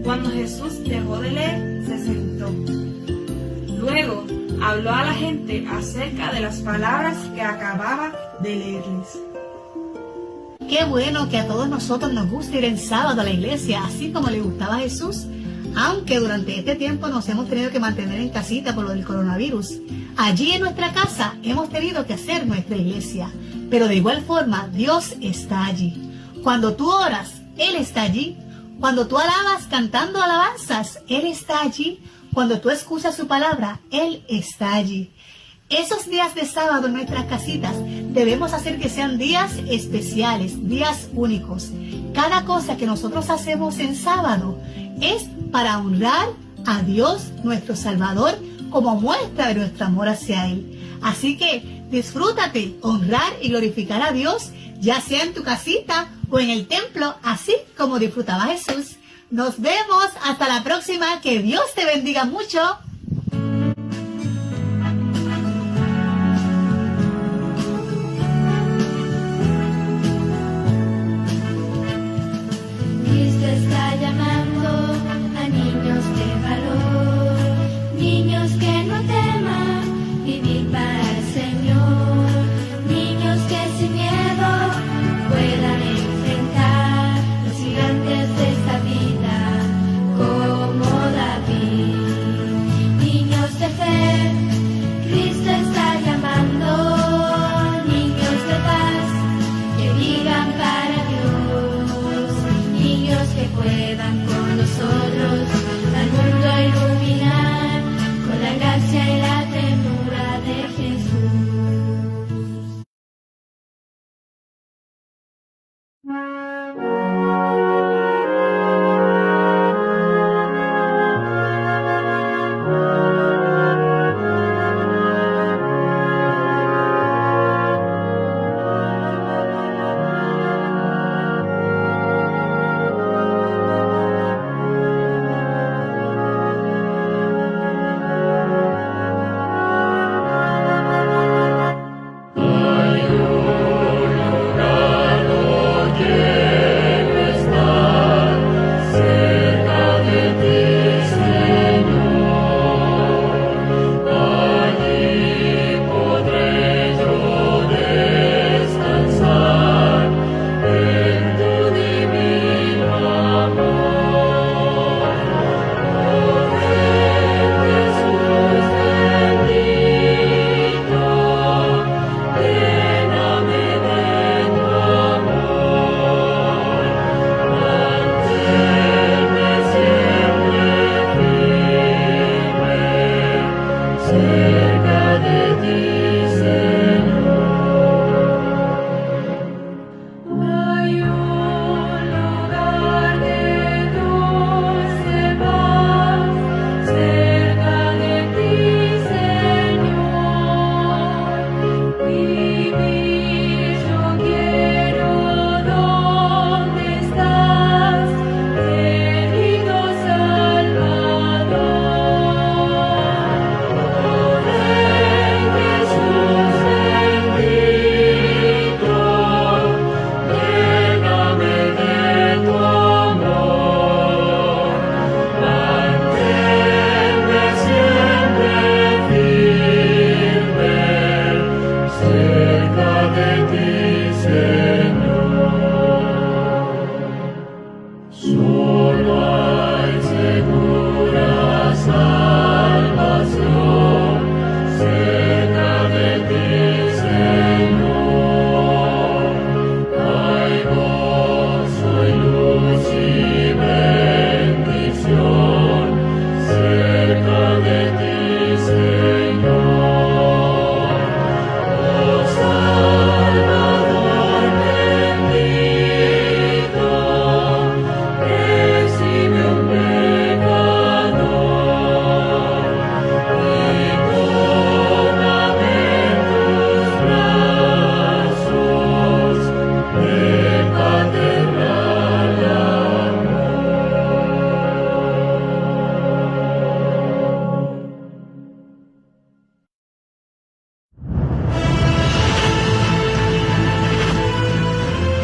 Speaker 5: Cuando Jesús dejó de leer, se sentó. Luego habló a la gente acerca de las palabras que acababa de leerles.
Speaker 4: Qué bueno que a todos nosotros nos gusta ir el sábado a la iglesia, así como le gustaba a Jesús, aunque durante este tiempo nos hemos tenido que mantener en casita por lo del coronavirus. Allí en nuestra casa hemos tenido que hacer nuestra iglesia, pero de igual forma Dios está allí. Cuando tú oras, Él está allí. Cuando tú alabas cantando alabanzas, Él está allí. Cuando tú escuchas su palabra, Él está allí. Esos días de sábado en nuestras casitas debemos hacer que sean días especiales, días únicos. Cada cosa que nosotros hacemos en sábado es para honrar a Dios, nuestro Salvador, como muestra de nuestro amor hacia Él. Así que disfrútate, honrar y glorificar a Dios, ya sea en tu casita o en el templo, así como disfrutaba Jesús. Nos vemos hasta la próxima. Que Dios te bendiga mucho.
Speaker 6: Cristo está llamando a niños de valor, niños que no teman vivir para el Señor, niños que sin miedo puedan enfrentar los gigantes de esta vida como David. Niños de fe, Cristo está llamando, niños de paz que vivan para Dios, niños que puedan con nosotros al mundo iluminar con la gracia y la ternura de Jesús.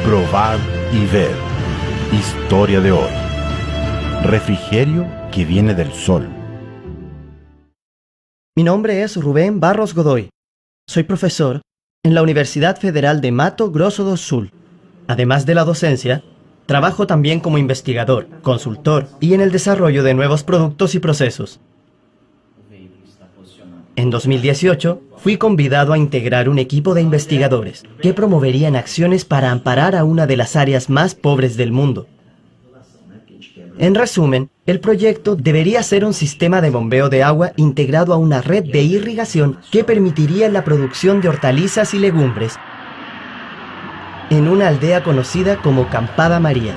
Speaker 7: Probar y ver. Historia de hoy. Refrigerio que viene del sol.
Speaker 8: Mi nombre es Rubén Barros Godoy. Soy profesor en la Universidad Federal de Mato Grosso do Sul. Además de la docencia, trabajo también como investigador, consultor y en el desarrollo de nuevos productos y procesos. En 2018, fui convidado a integrar un equipo de investigadores que promoverían acciones para amparar a una de las áreas más pobres del mundo. En resumen, el proyecto debería ser un sistema de bombeo de agua integrado a una red de irrigación que permitiría la producción de hortalizas y legumbres en una aldea conocida como Campada María,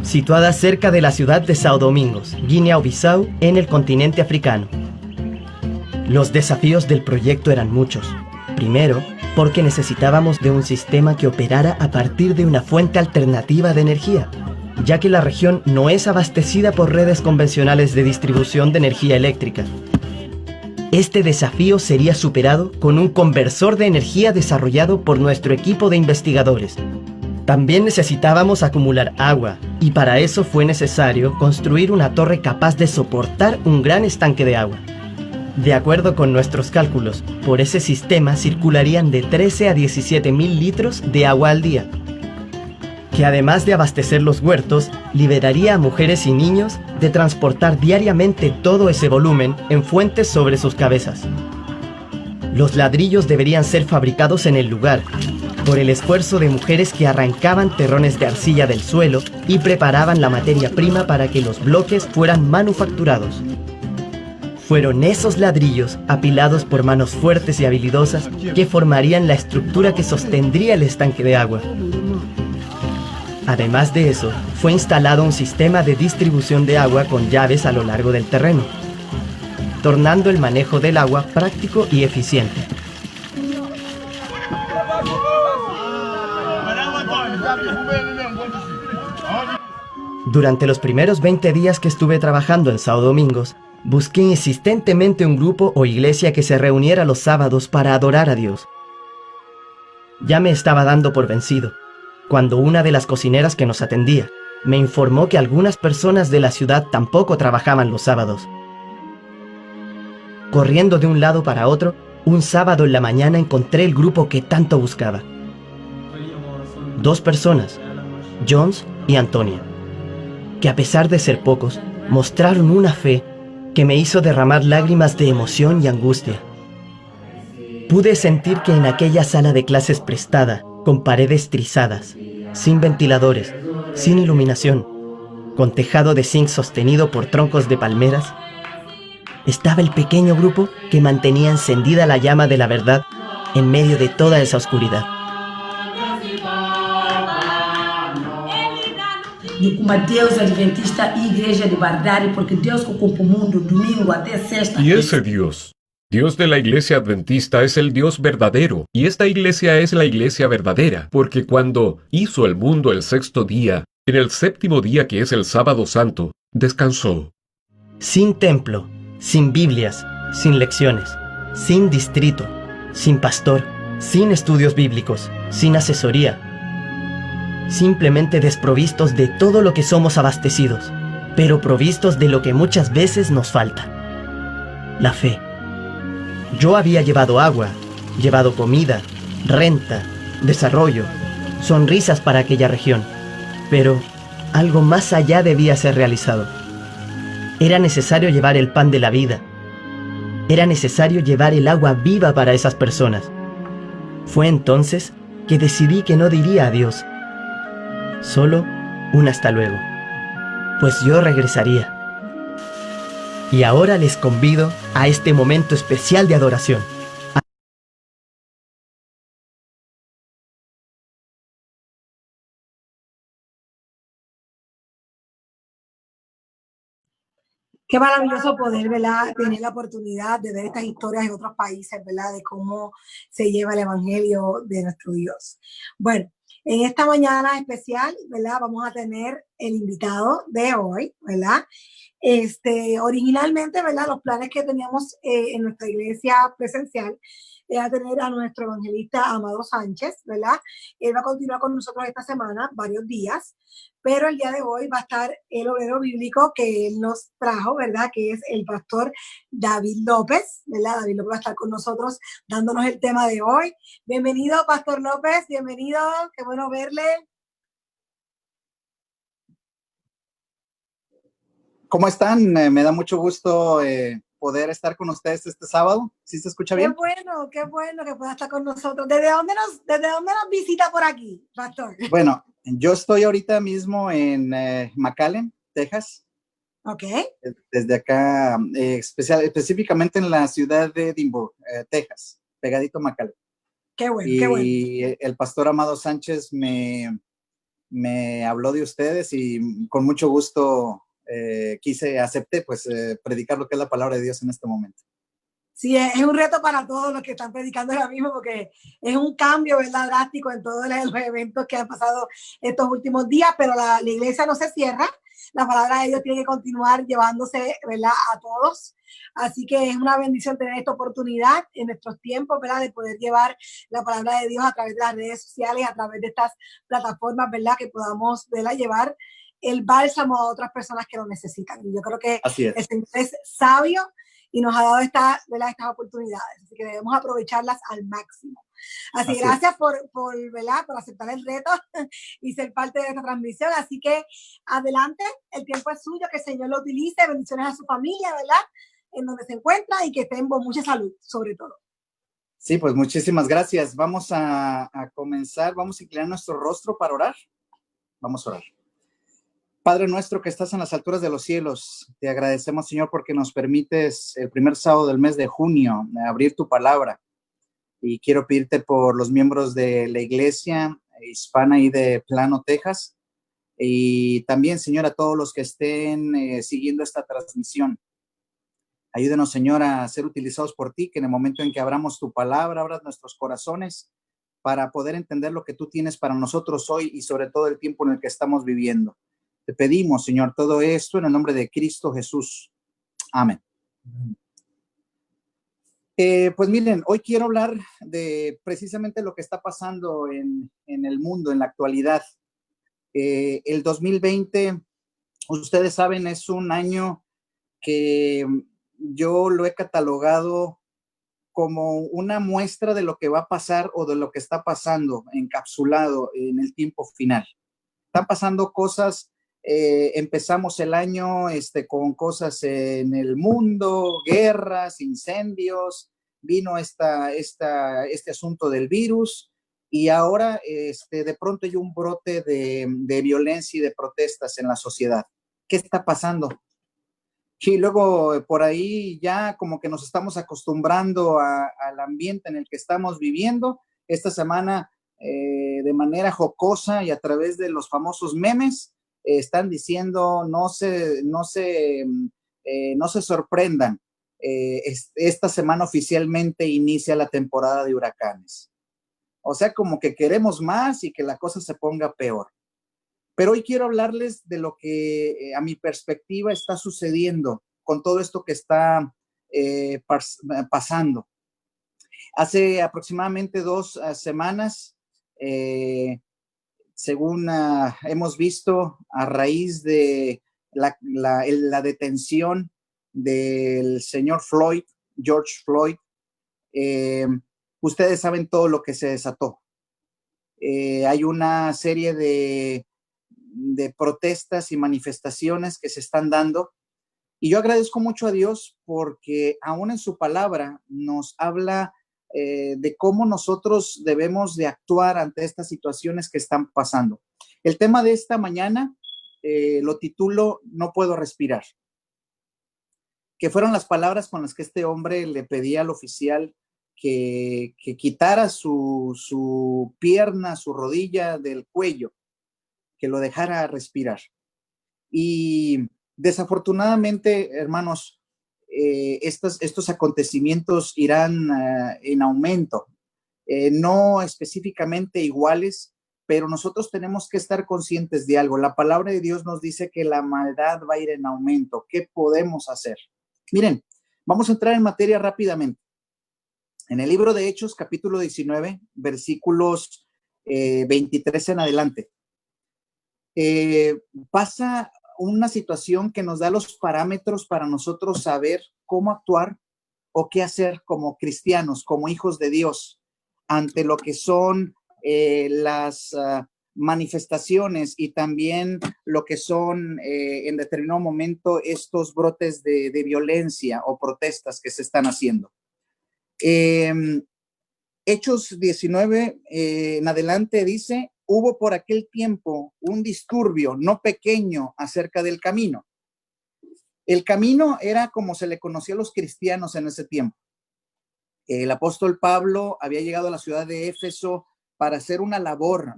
Speaker 8: situada cerca de la ciudad de São Domingos, Guinea-Bissau, en el continente africano. Los desafíos del proyecto eran muchos. Primero, porque necesitábamos de un sistema que operara a partir de una fuente alternativa de energía, ya que la región no es abastecida por redes convencionales de distribución de energía eléctrica. Este desafío sería superado con un conversor de energía desarrollado por nuestro equipo de investigadores. También necesitábamos acumular agua, Y para eso fue necesario construir una torre capaz de soportar un gran estanque de agua. De acuerdo con nuestros cálculos, por ese sistema circularían de 13 a 17 mil litros de agua al día, que además de abastecer los huertos, liberaría a mujeres y niños de transportar diariamente todo ese volumen en fuentes sobre sus cabezas. Los ladrillos deberían ser fabricados en el lugar, por el esfuerzo de mujeres que arrancaban terrones de arcilla del suelo y preparaban la materia prima para que los bloques fueran manufacturados. Fueron esos ladrillos, apilados por manos fuertes y habilidosas, que formarían la estructura que sostendría el estanque de agua. Además de eso, fue instalado un sistema de distribución de agua con llaves a lo largo del terreno, tornando el manejo del agua práctico y eficiente. Durante los primeros 20 días que estuve trabajando en São Domingos, busqué insistentemente un grupo o iglesia que se reuniera los sábados para adorar a Dios. Ya me estaba dando por vencido, cuando una de las cocineras que nos atendía me informó que algunas personas de la ciudad tampoco trabajaban los sábados. Corriendo de un lado para otro, un sábado en la mañana encontré el grupo que tanto buscaba. 2 personas, Jones y Antonia, que a pesar de ser pocos, mostraron una fe que me hizo derramar lágrimas de emoción y angustia. Pude sentir que en aquella sala de clases prestada, con paredes trizadas, sin ventiladores, sin iluminación, con tejado de zinc sostenido por troncos de palmeras, estaba el pequeño grupo que mantenía encendida la llama de la verdad en medio de toda esa oscuridad.
Speaker 9: Como Deus Adventista e Igreja de Verdade, porque Deus que ocupa o mundo domingo até sexta.
Speaker 10: Y ese Dios, Dios de la Iglesia Adventista, es el Dios verdadero, y esta iglesia es la iglesia verdadera, porque cuando hizo el mundo el 6º día, en el 7º día, que es el sábado santo, descansó.
Speaker 8: Sin templo, sin Biblias, sin lecciones, sin distrito, sin pastor, sin estudios bíblicos, sin asesoría, simplemente desprovistos de todo lo que somos abastecidos, pero provistos de lo que muchas veces nos falta: la fe. Yo había llevado agua, llevado comida, renta, desarrollo, sonrisas para aquella región, pero algo más allá debía ser realizado. Era necesario llevar el pan de la vida. Era necesario llevar el agua viva para esas personas. Fue entonces que decidí que no diría adiós, solo un hasta luego, pues yo regresaría. Y ahora les convido a este momento especial de adoración.
Speaker 2: Qué maravilloso poder, ¿verdad?, tener la oportunidad de ver estas historias en otros países, ¿verdad?, de cómo se lleva el evangelio de nuestro Dios. Bueno, en esta mañana especial, ¿verdad?, vamos a tener el invitado de hoy, ¿verdad? Originalmente, ¿verdad?, los planes que teníamos en nuestra iglesia presencial era tener a nuestro evangelista Amado Sánchez, ¿verdad? Él va a continuar con nosotros esta semana, varios días, pero el día de hoy va a estar el obrero bíblico que él nos trajo, ¿verdad?, que es el pastor David López, ¿verdad? David López va a estar con nosotros dándonos el tema de hoy. Bienvenido, Pastor López, bienvenido, qué bueno verle.
Speaker 11: ¿Cómo están? Me da mucho gusto poder estar con ustedes este sábado. ¿Sí se escucha bien?
Speaker 2: Qué bueno que pueda estar con nosotros. ¿Desde dónde nos visita por aquí, pastor?
Speaker 11: Bueno, yo estoy ahorita mismo en McAllen, Texas.
Speaker 2: Ok.
Speaker 11: Desde acá, específicamente en la ciudad de Edinburgh, Texas, pegadito a McAllen.
Speaker 2: Qué bueno,
Speaker 11: y
Speaker 2: qué bueno.
Speaker 11: El pastor Amado Sánchez me habló de ustedes y con mucho gusto acepté pues predicar lo que es la palabra de Dios en este momento. Sí,
Speaker 2: es un reto para todos los que están predicando ahora mismo, porque es un cambio, ¿verdad?, drástico en todos los eventos que han pasado estos últimos días, pero la iglesia no se cierra, la palabra de Dios tiene que continuar llevándose, ¿verdad?, a todos. Así que es una bendición tener esta oportunidad en nuestros tiempos, ¿verdad?, de poder llevar la palabra de Dios a través de las redes sociales, a través de estas plataformas, ¿verdad?, que podamos, ¿verdad?, llevar el bálsamo a otras personas que lo necesitan. Y yo creo que
Speaker 11: Así es.
Speaker 2: el Señor es sabio y nos ha dado estas oportunidades, así que debemos aprovecharlas al máximo. Así gracias ¿verdad? Por aceptar el reto y ser parte de esta transmisión. Así que adelante, el tiempo es suyo, que el Señor lo utilice, bendiciones a su familia, ¿verdad? En donde se encuentra y que estén con mucha salud, sobre todo.
Speaker 11: Sí, pues muchísimas gracias. Vamos a comenzar, vamos a inclinar nuestro rostro para orar. Vamos a orar. Padre nuestro que estás en las alturas de los cielos, te agradecemos, Señor, porque nos permites el primer sábado del mes de junio abrir tu palabra. Y quiero pedirte por los miembros de la iglesia hispana y de Plano, Texas. Y también, Señor, a todos los que estén siguiendo esta transmisión. Ayúdenos, Señor, a ser utilizados por ti, que en el momento en que abramos tu palabra, abras nuestros corazones para poder entender lo que tú tienes para nosotros hoy y sobre todo el tiempo en el que estamos viviendo. Te pedimos, Señor, todo esto en el nombre de Cristo Jesús. Amén. Pues miren, hoy quiero hablar de precisamente lo que está pasando en el mundo, en la actualidad. El 2020, ustedes saben, es un año que yo lo he catalogado como una muestra de lo que va a pasar o de lo que está pasando encapsulado en el tiempo final. Están pasando cosas, empezamos el año con cosas en el mundo, guerras, incendios, vino este asunto del virus y ahora de pronto hay un brote de violencia y de protestas en la sociedad. ¿Qué está pasando? Y luego por ahí ya como que nos estamos acostumbrando al ambiente en el que estamos viviendo. Esta semana, de manera jocosa y a través de los famosos memes, están diciendo no se sorprendan. Esta semana oficialmente inicia la temporada de huracanes. O sea, como que queremos más y que la cosa se ponga peor. Pero hoy quiero hablarles de lo que a mi perspectiva está sucediendo con todo esto que está pasando. Hace aproximadamente 2 semanas, según hemos visto, a raíz de la detención del señor Floyd, George Floyd, ustedes saben todo lo que se desató. Hay una serie de protestas y manifestaciones que se están dando. Y yo agradezco mucho a Dios porque aún en su palabra nos habla de cómo nosotros debemos de actuar ante estas situaciones que están pasando. El tema de esta mañana lo titulo No puedo respirar, que fueron las palabras con las que este hombre le pedía al oficial que quitara su pierna, su rodilla del cuello, que lo dejara respirar. Y desafortunadamente, hermanos, estos acontecimientos irán en aumento, no específicamente iguales, pero nosotros tenemos que estar conscientes de algo. La palabra de Dios nos dice que la maldad va a ir en aumento. ¿Qué podemos hacer? Miren, vamos a entrar en materia rápidamente. En el libro de Hechos, capítulo 19, versículos 23 en adelante. Pasa una situación que nos da los parámetros para nosotros saber cómo actuar o qué hacer como cristianos, como hijos de Dios, ante lo que son las manifestaciones y también lo que son en determinado momento estos brotes de violencia o protestas que se están haciendo. Hechos 19 en adelante dice: hubo por aquel tiempo un disturbio no pequeño acerca del camino. El camino era como se le conocía a los cristianos en ese tiempo. El apóstol Pablo había llegado a la ciudad de Éfeso para hacer una labor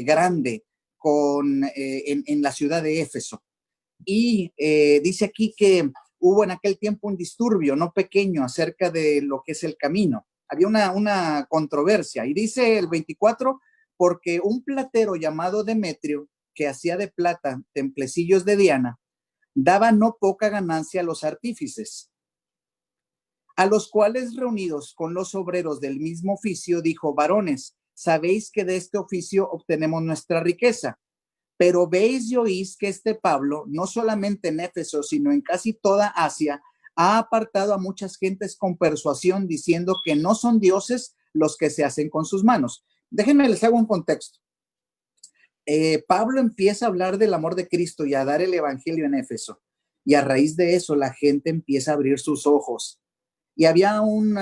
Speaker 11: grande en la ciudad de Éfeso. Y dice aquí que hubo en aquel tiempo un disturbio no pequeño acerca de lo que es el camino. Había una controversia. Y dice el 24, porque un platero llamado Demetrio, que hacía de plata templecillos de Diana, daba no poca ganancia a los artífices, a los cuales, reunidos con los obreros del mismo oficio, dijo: varones, sabéis que de este oficio obtenemos nuestra riqueza, Pero veis y oís que este Pablo, no solamente en Éfeso, sino en casi toda Asia, ha apartado a muchas gentes con persuasión, diciendo que no son dioses los que se hacen con sus manos. Déjenme les hago un contexto. Pablo empieza a hablar del amor de Cristo y a dar el evangelio en Éfeso. Y a raíz de eso, la gente empieza a abrir sus ojos. Y había un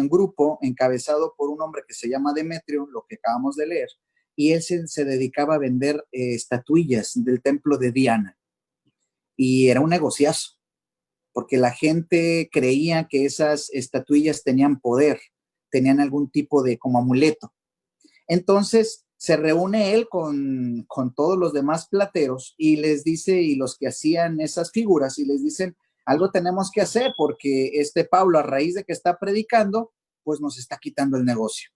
Speaker 11: grupo encabezado por un hombre que se llama Demetrio, lo que acabamos de leer, y él se dedicaba a vender estatuillas del templo de Diana. Y era un negociazo, porque la gente creía que esas estatuillas tenían poder, tenían algún tipo de como amuleto. Entonces se reúne él con todos los demás plateros y les dice, y los que hacían esas figuras, y les dicen, algo tenemos que hacer porque este Pablo, a raíz de que está predicando, pues nos está quitando el negocio.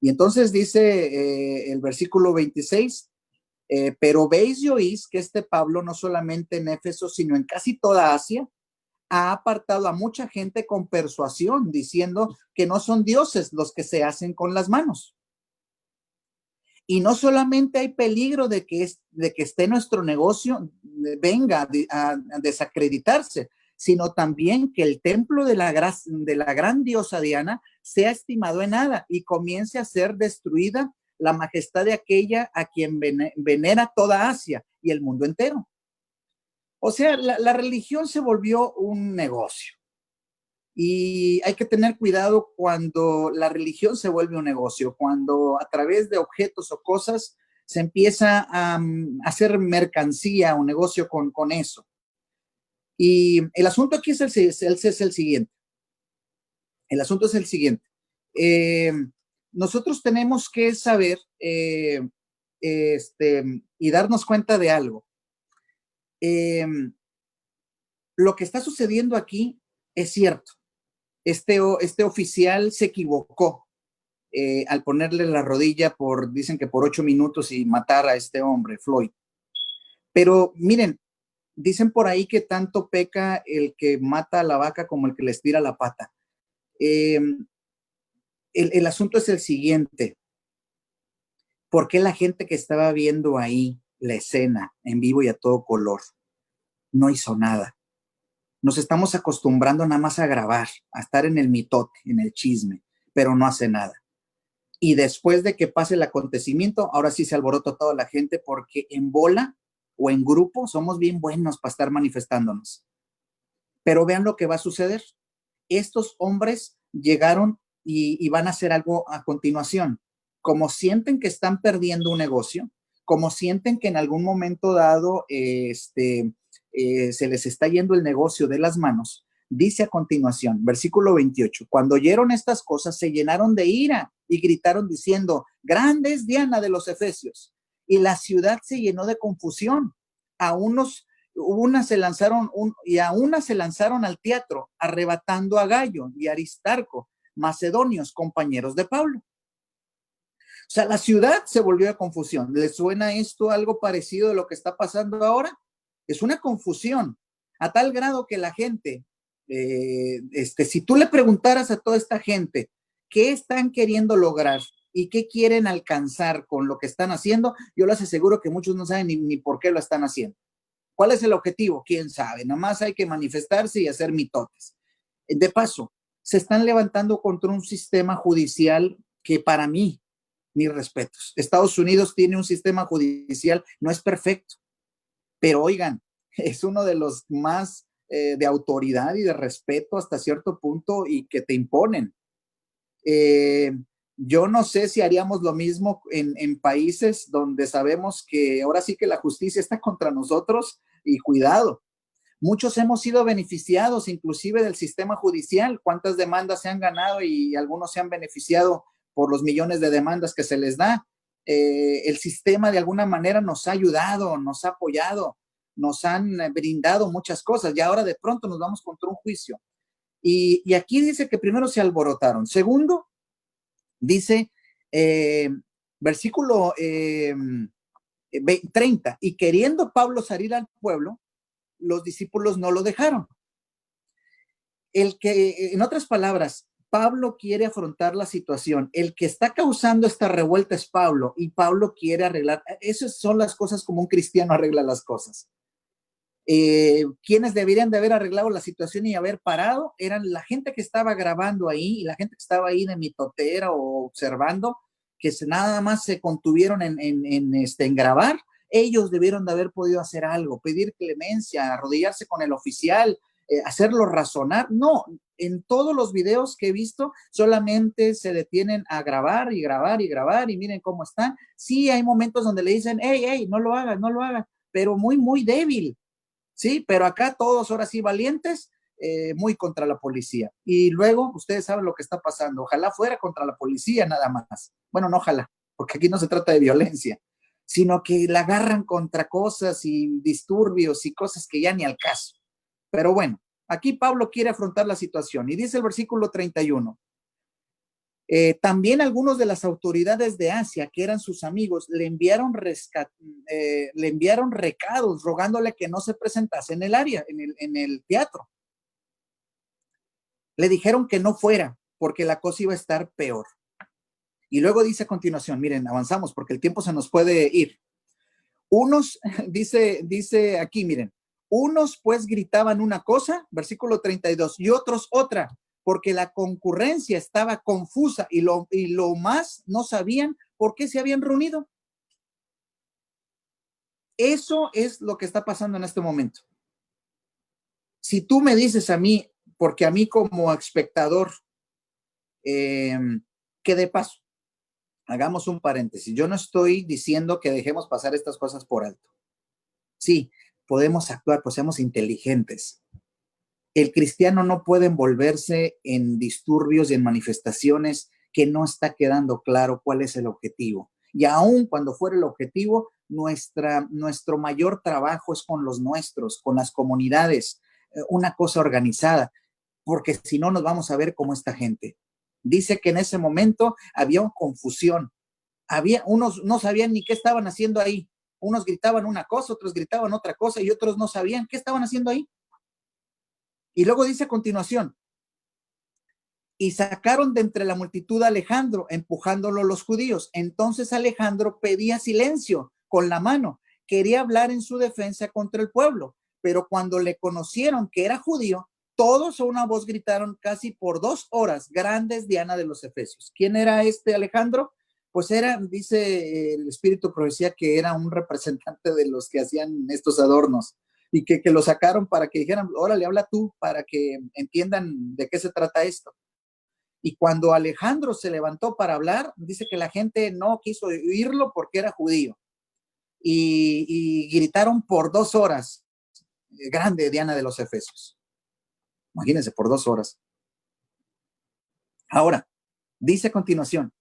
Speaker 11: Y entonces dice el versículo 26, pero veis y oís que este Pablo no solamente en Éfeso, sino en casi toda Asia, ha apartado a mucha gente con persuasión, diciendo que no son dioses los que se hacen con las manos. Y no solamente hay peligro de que esté nuestro negocio, venga a desacreditarse, sino también que el templo de la gran diosa Diana sea estimado en nada y comience a ser destruida la majestad de aquella a quien venera toda Asia y el mundo entero. O sea, la religión se volvió un negocio. Y hay que tener cuidado cuando la religión se vuelve un negocio, cuando a través de objetos o cosas se empieza a hacer mercancía o negocio con eso. Y el asunto aquí es el siguiente. El asunto es el siguiente. Nosotros tenemos que saber y darnos cuenta de algo. Lo que está sucediendo aquí es cierto. Este oficial se equivocó al ponerle la rodilla dicen que por 8 minutos y matar a este hombre, Floyd. Pero miren, dicen por ahí que tanto peca el que mata a la vaca como el que le estira la pata. El asunto es el siguiente. ¿Por qué la gente que estaba viendo ahí la escena en vivo y a todo color no hizo nada? Nos estamos acostumbrando nada más a grabar, a estar en el mitote, en el chisme, pero no hace nada. Y después de que pase el acontecimiento, ahora sí se alborota toda la gente porque en bola o en grupo somos bien buenos para estar manifestándonos. Pero vean lo que va a suceder. Estos hombres llegaron y van a hacer algo a continuación. Como sienten que están perdiendo un negocio, como sienten que en algún momento dado se les está yendo el negocio de las manos, dice a continuación, versículo 28, cuando oyeron estas cosas se llenaron de ira y gritaron diciendo, grande es Diana de los Efesios, y la ciudad se llenó de confusión. A unas se lanzaron al teatro, arrebatando a Gallo y Aristarco, macedonios, compañeros de Pablo. O sea, la ciudad se volvió a confusión. ¿Les suena esto algo parecido de lo que está pasando ahora? Es una confusión a tal grado que la gente, si tú le preguntaras a toda esta gente qué están queriendo lograr y qué quieren alcanzar con lo que están haciendo, yo les aseguro que muchos no saben ni por qué lo están haciendo. ¿Cuál es el objetivo? ¿Quién sabe? Nada más hay que manifestarse y hacer mitotes. De paso, se están levantando contra un sistema judicial que para mí, mis respetos. Estados Unidos tiene un sistema judicial, no es perfecto, pero oigan, es uno de los más de autoridad y de respeto hasta cierto punto y que te imponen. Yo no sé si haríamos lo mismo en países donde sabemos que ahora sí que la justicia está contra nosotros y cuidado. Muchos hemos sido beneficiados inclusive del sistema judicial. ¿Cuántas demandas se han ganado y algunos se han beneficiado por los millones de demandas que se les da? El sistema de alguna manera nos ha ayudado, nos ha apoyado, nos han brindado muchas cosas y ahora de pronto nos vamos contra un juicio. Y aquí dice que primero se alborotaron. Segundo, dice, versículo 30, y queriendo Pablo salir al pueblo, los discípulos no lo dejaron. En otras palabras, Pablo quiere afrontar la situación. El que está causando esta revuelta es Pablo y Pablo quiere arreglar. Esas son las cosas como un cristiano arregla las cosas. Quienes deberían de haber arreglado la situación y haber parado eran la gente que estaba grabando ahí y la gente que estaba ahí de mitotera o observando, que nada más se contuvieron en grabar. Ellos debieron de haber podido hacer algo, pedir clemencia, arrodillarse con el oficial, hacerlo razonar. No, en todos los videos que he visto solamente se detienen a grabar y grabar y grabar y miren cómo están. Sí, hay momentos donde le dicen, hey, no lo hagas, pero muy, muy débil. Sí, pero acá todos ahora sí valientes, muy contra la policía. Y luego ustedes saben lo que está pasando. Ojalá fuera contra la policía nada más. Bueno, no ojalá, porque aquí no se trata de violencia, sino que la agarran contra cosas y disturbios y cosas que ya ni al caso. Pero bueno, aquí Pablo quiere afrontar la situación y dice el versículo 31. También algunos de las autoridades de Asia, que eran sus amigos, le enviaron recados rogándole que no se presentase en el área, en el teatro. Le dijeron que no fuera porque la cosa iba a estar peor. Y luego dice a continuación, miren, avanzamos porque el tiempo se nos puede ir. Unos, dice aquí, miren, unos pues gritaban una cosa, versículo 32, y otros otra, porque la concurrencia estaba confusa y lo más no sabían por qué se habían reunido. Eso es lo que está pasando en este momento. Si tú me dices a mí, porque a mí como espectador, que de paso, hagamos un paréntesis, yo no estoy diciendo que dejemos pasar estas cosas por alto. Sí, podemos actuar, pues seamos inteligentes. El cristiano no puede envolverse en disturbios y en manifestaciones que no está quedando claro cuál es el objetivo. Y aun cuando fuera el objetivo, nuestro mayor trabajo es con los nuestros, con las comunidades, una cosa organizada, porque si no nos vamos a ver como esta gente. Dice que en ese momento había confusión. Unos no sabían ni qué estaban haciendo ahí. Unos gritaban una cosa, otros gritaban otra cosa y otros no sabían qué estaban haciendo ahí. Y luego dice a continuación, y sacaron de entre la multitud a Alejandro, empujándolo los judíos. Entonces Alejandro pedía silencio con la mano, quería hablar en su defensa contra el pueblo, pero cuando le conocieron que era judío, todos a una voz gritaron casi por 2 horas, grandes Diana de los Efesios. ¿Quién era este Alejandro? Pues era, dice el Espíritu Profecía, que era un representante de los que hacían estos adornos. Y que lo sacaron para que dijeran, órale, habla tú, para que entiendan de qué se trata esto. Y cuando Alejandro se levantó para hablar, dice que la gente no quiso oírlo porque era judío. Y gritaron por 2 horas, grande Diana de los Efesios. Imagínense, por 2 horas. Ahora, dice a continuación,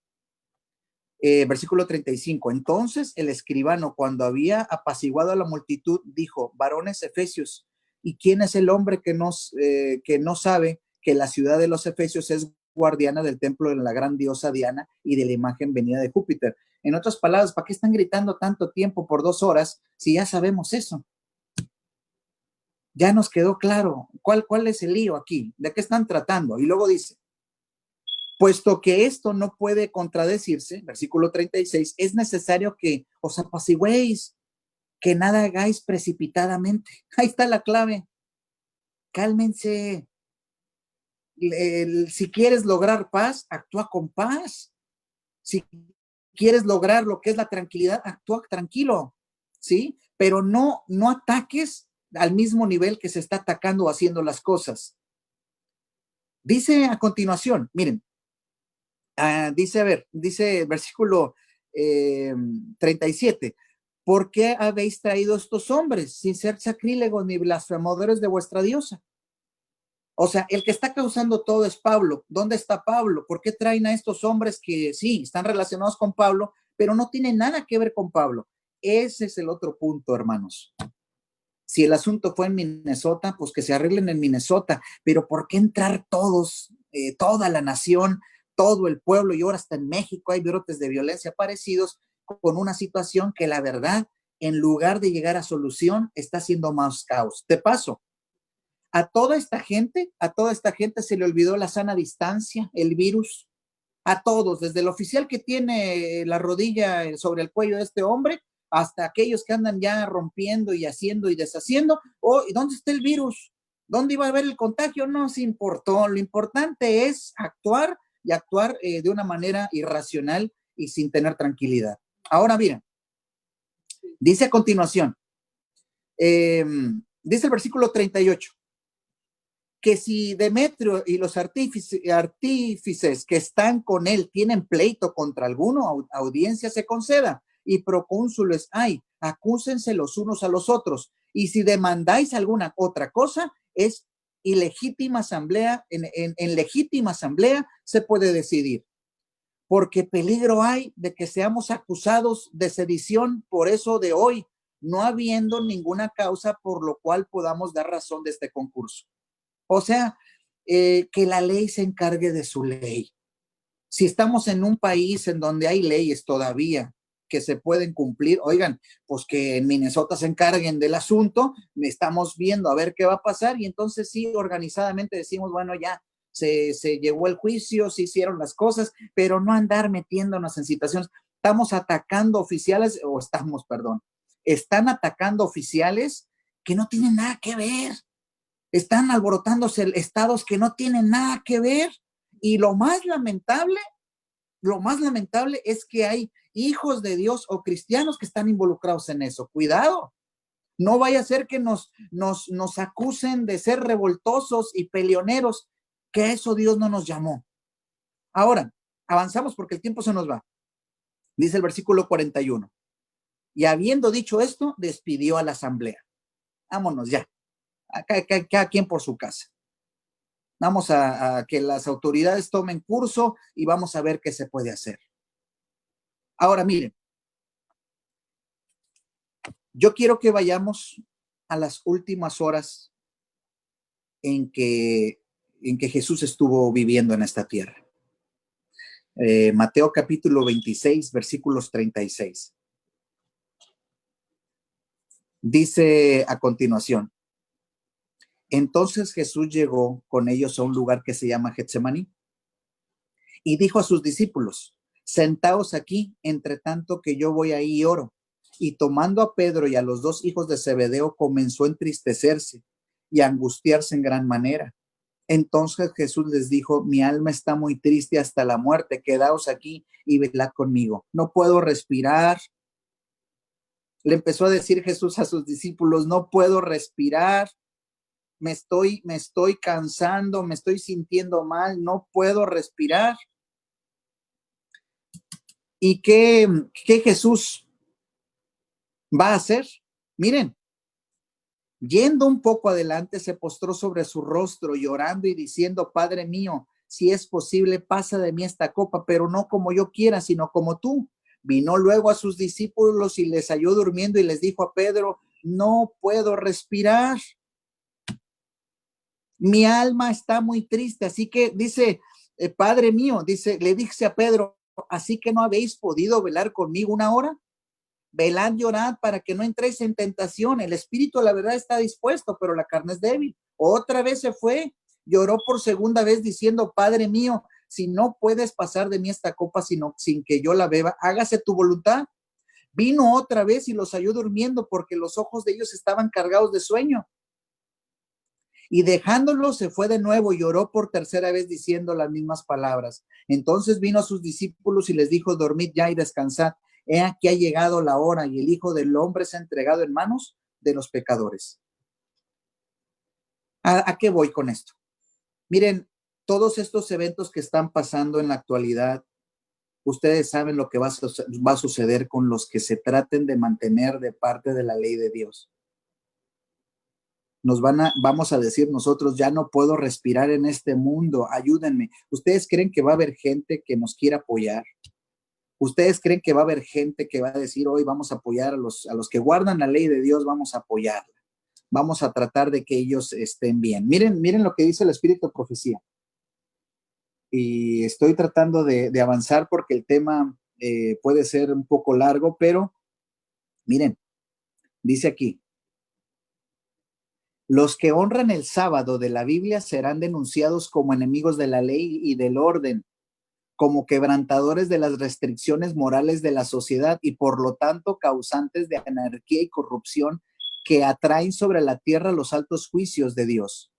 Speaker 11: versículo 35, entonces el escribano, cuando había apaciguado a la multitud, dijo, varones efesios, ¿y quién es el hombre que no sabe que la ciudad de los efesios es guardiana del templo de la gran diosa Diana y de la imagen venida de Júpiter? En otras palabras, ¿para qué están gritando tanto tiempo por 2 horas si ya sabemos eso? Ya nos quedó claro cuál es el lío aquí, de qué están tratando. Y luego dice, puesto que esto no puede contradecirse, versículo 36, es necesario que os apaciguéis, que nada hagáis precipitadamente. Ahí está la clave. Cálmense. Si quieres lograr paz, actúa con paz. Si quieres lograr lo que es la tranquilidad, actúa tranquilo, ¿sí? Pero no ataques al mismo nivel que se está atacando o haciendo las cosas. Dice a continuación, miren, dice el versículo 37, ¿por qué habéis traído estos hombres sin ser sacrílegos ni blasfemadores de vuestra diosa? O sea, el que está causando todo es Pablo. ¿Dónde está Pablo? ¿Por qué traen a estos hombres que sí, están relacionados con Pablo, pero no tienen nada que ver con Pablo? Ese es el otro punto, hermanos. Si el asunto fue en Minnesota, pues que se arreglen en Minnesota, pero ¿por qué entrar todos, toda la nación, todo el pueblo, y ahora hasta en México hay brotes de violencia parecidos con una situación que la verdad, en lugar de llegar a solución, está haciendo más caos? De paso, A toda esta gente se le olvidó la sana distancia, el virus. A todos, desde el oficial que tiene la rodilla sobre el cuello de este hombre, hasta aquellos que andan ya rompiendo y haciendo y deshaciendo. Oh, ¿y dónde está el virus? ¿Dónde iba a haber el contagio? No se importó. Lo importante es actuar y actuar de una manera irracional y sin tener tranquilidad. Ahora miren, dice a continuación, dice el versículo 38, que si Demetrio y los artífices que están con él tienen pleito contra alguno, audiencia se conceda, y procónsules hay, acúsense los unos a los otros, y si demandáis alguna otra cosa, es ilegítima asamblea, en legítima asamblea se puede decidir, porque peligro hay de que seamos acusados de sedición por eso de hoy, no habiendo ninguna causa por lo cual podamos dar razón de este concurso. O sea, que la ley se encargue de su ley. Si estamos en un país en donde hay leyes todavía que se pueden cumplir, oigan, pues que en Minnesota se encarguen del asunto, estamos viendo a ver qué va a pasar y entonces sí, organizadamente decimos, bueno, ya se llevó el juicio, se hicieron las cosas, pero no andar metiéndonos en situaciones. Estamos atacando oficiales, están atacando oficiales que no tienen nada que ver. Están alborotándose estados que no tienen nada que ver. Y lo más lamentable es que hay hijos de Dios o cristianos que están involucrados en eso. Cuidado, no vaya a ser que nos acusen de ser revoltosos y peleoneros, que a eso Dios no nos llamó. Ahora, avanzamos porque el tiempo se nos va. Dice el versículo 41. Y habiendo dicho esto, despidió a la asamblea. Vámonos ya. Cada quien por su casa. Vamos a que las autoridades tomen curso y vamos a ver qué se puede hacer. Ahora, miren, yo quiero que vayamos a las últimas horas en que Jesús estuvo viviendo en esta tierra. Mateo capítulo 26, versículos 36. Dice a continuación, entonces Jesús llegó con ellos a un lugar que se llama Getsemaní y dijo a sus discípulos, sentaos aquí, entre tanto que yo voy ahí y oro. Y tomando a Pedro y a los dos hijos de Zebedeo, comenzó a entristecerse y a angustiarse en gran manera. Entonces Jesús les dijo, mi alma está muy triste hasta la muerte, quedaos aquí y velad conmigo. No puedo respirar. Le empezó a decir Jesús a sus discípulos, no puedo respirar. Me estoy cansando, me estoy sintiendo mal, no puedo respirar. ¿Y qué Jesús va a hacer? Miren, yendo un poco adelante, se postró sobre su rostro, llorando y diciendo, Padre mío, si es posible, pasa de mí esta copa, pero no como yo quiera, sino como tú. Vino luego a sus discípulos y les halló durmiendo y les dijo a Pedro, no puedo respirar. Mi alma está muy triste, así que dice, Padre mío, le dice a Pedro, así que no habéis podido velar conmigo una hora. Velad y orad para que no entréis en tentación. El espíritu, la verdad, está dispuesto, pero la carne es débil. Otra vez se fue, lloró por segunda vez diciendo, Padre mío, si no puedes pasar de mí esta copa sin que yo la beba, hágase tu voluntad. Vino otra vez y los halló durmiendo porque los ojos de ellos estaban cargados de sueño. Y dejándolo se fue de nuevo y oró por tercera vez diciendo las mismas palabras. Entonces vino a sus discípulos y les dijo, dormid ya y descansad. He aquí ha llegado la hora y el Hijo del Hombre se ha entregado en manos de los pecadores. ¿A qué voy con esto? Miren, todos estos eventos que están pasando en la actualidad, ustedes saben lo que va a suceder con los que se traten de mantener de parte de la ley de Dios. Vamos a decir nosotros, ya no puedo respirar en este mundo, ayúdenme. ¿Ustedes creen que va a haber gente que nos quiera apoyar? ¿Ustedes creen que va a haber gente que va a decir, hoy vamos a apoyar a los que guardan la ley de Dios, vamos a apoyarla? Vamos a tratar de que ellos estén bien. Miren lo que dice el Espíritu de Profecía. Y estoy tratando de avanzar porque el tema puede ser un poco largo, pero miren, dice aquí, Los que honran el sábado de la Biblia serán denunciados como enemigos de la ley y del orden, como quebrantadores de las restricciones morales de la sociedad y por lo tanto causantes de anarquía y corrupción que atraen sobre la tierra los altos juicios de Dios.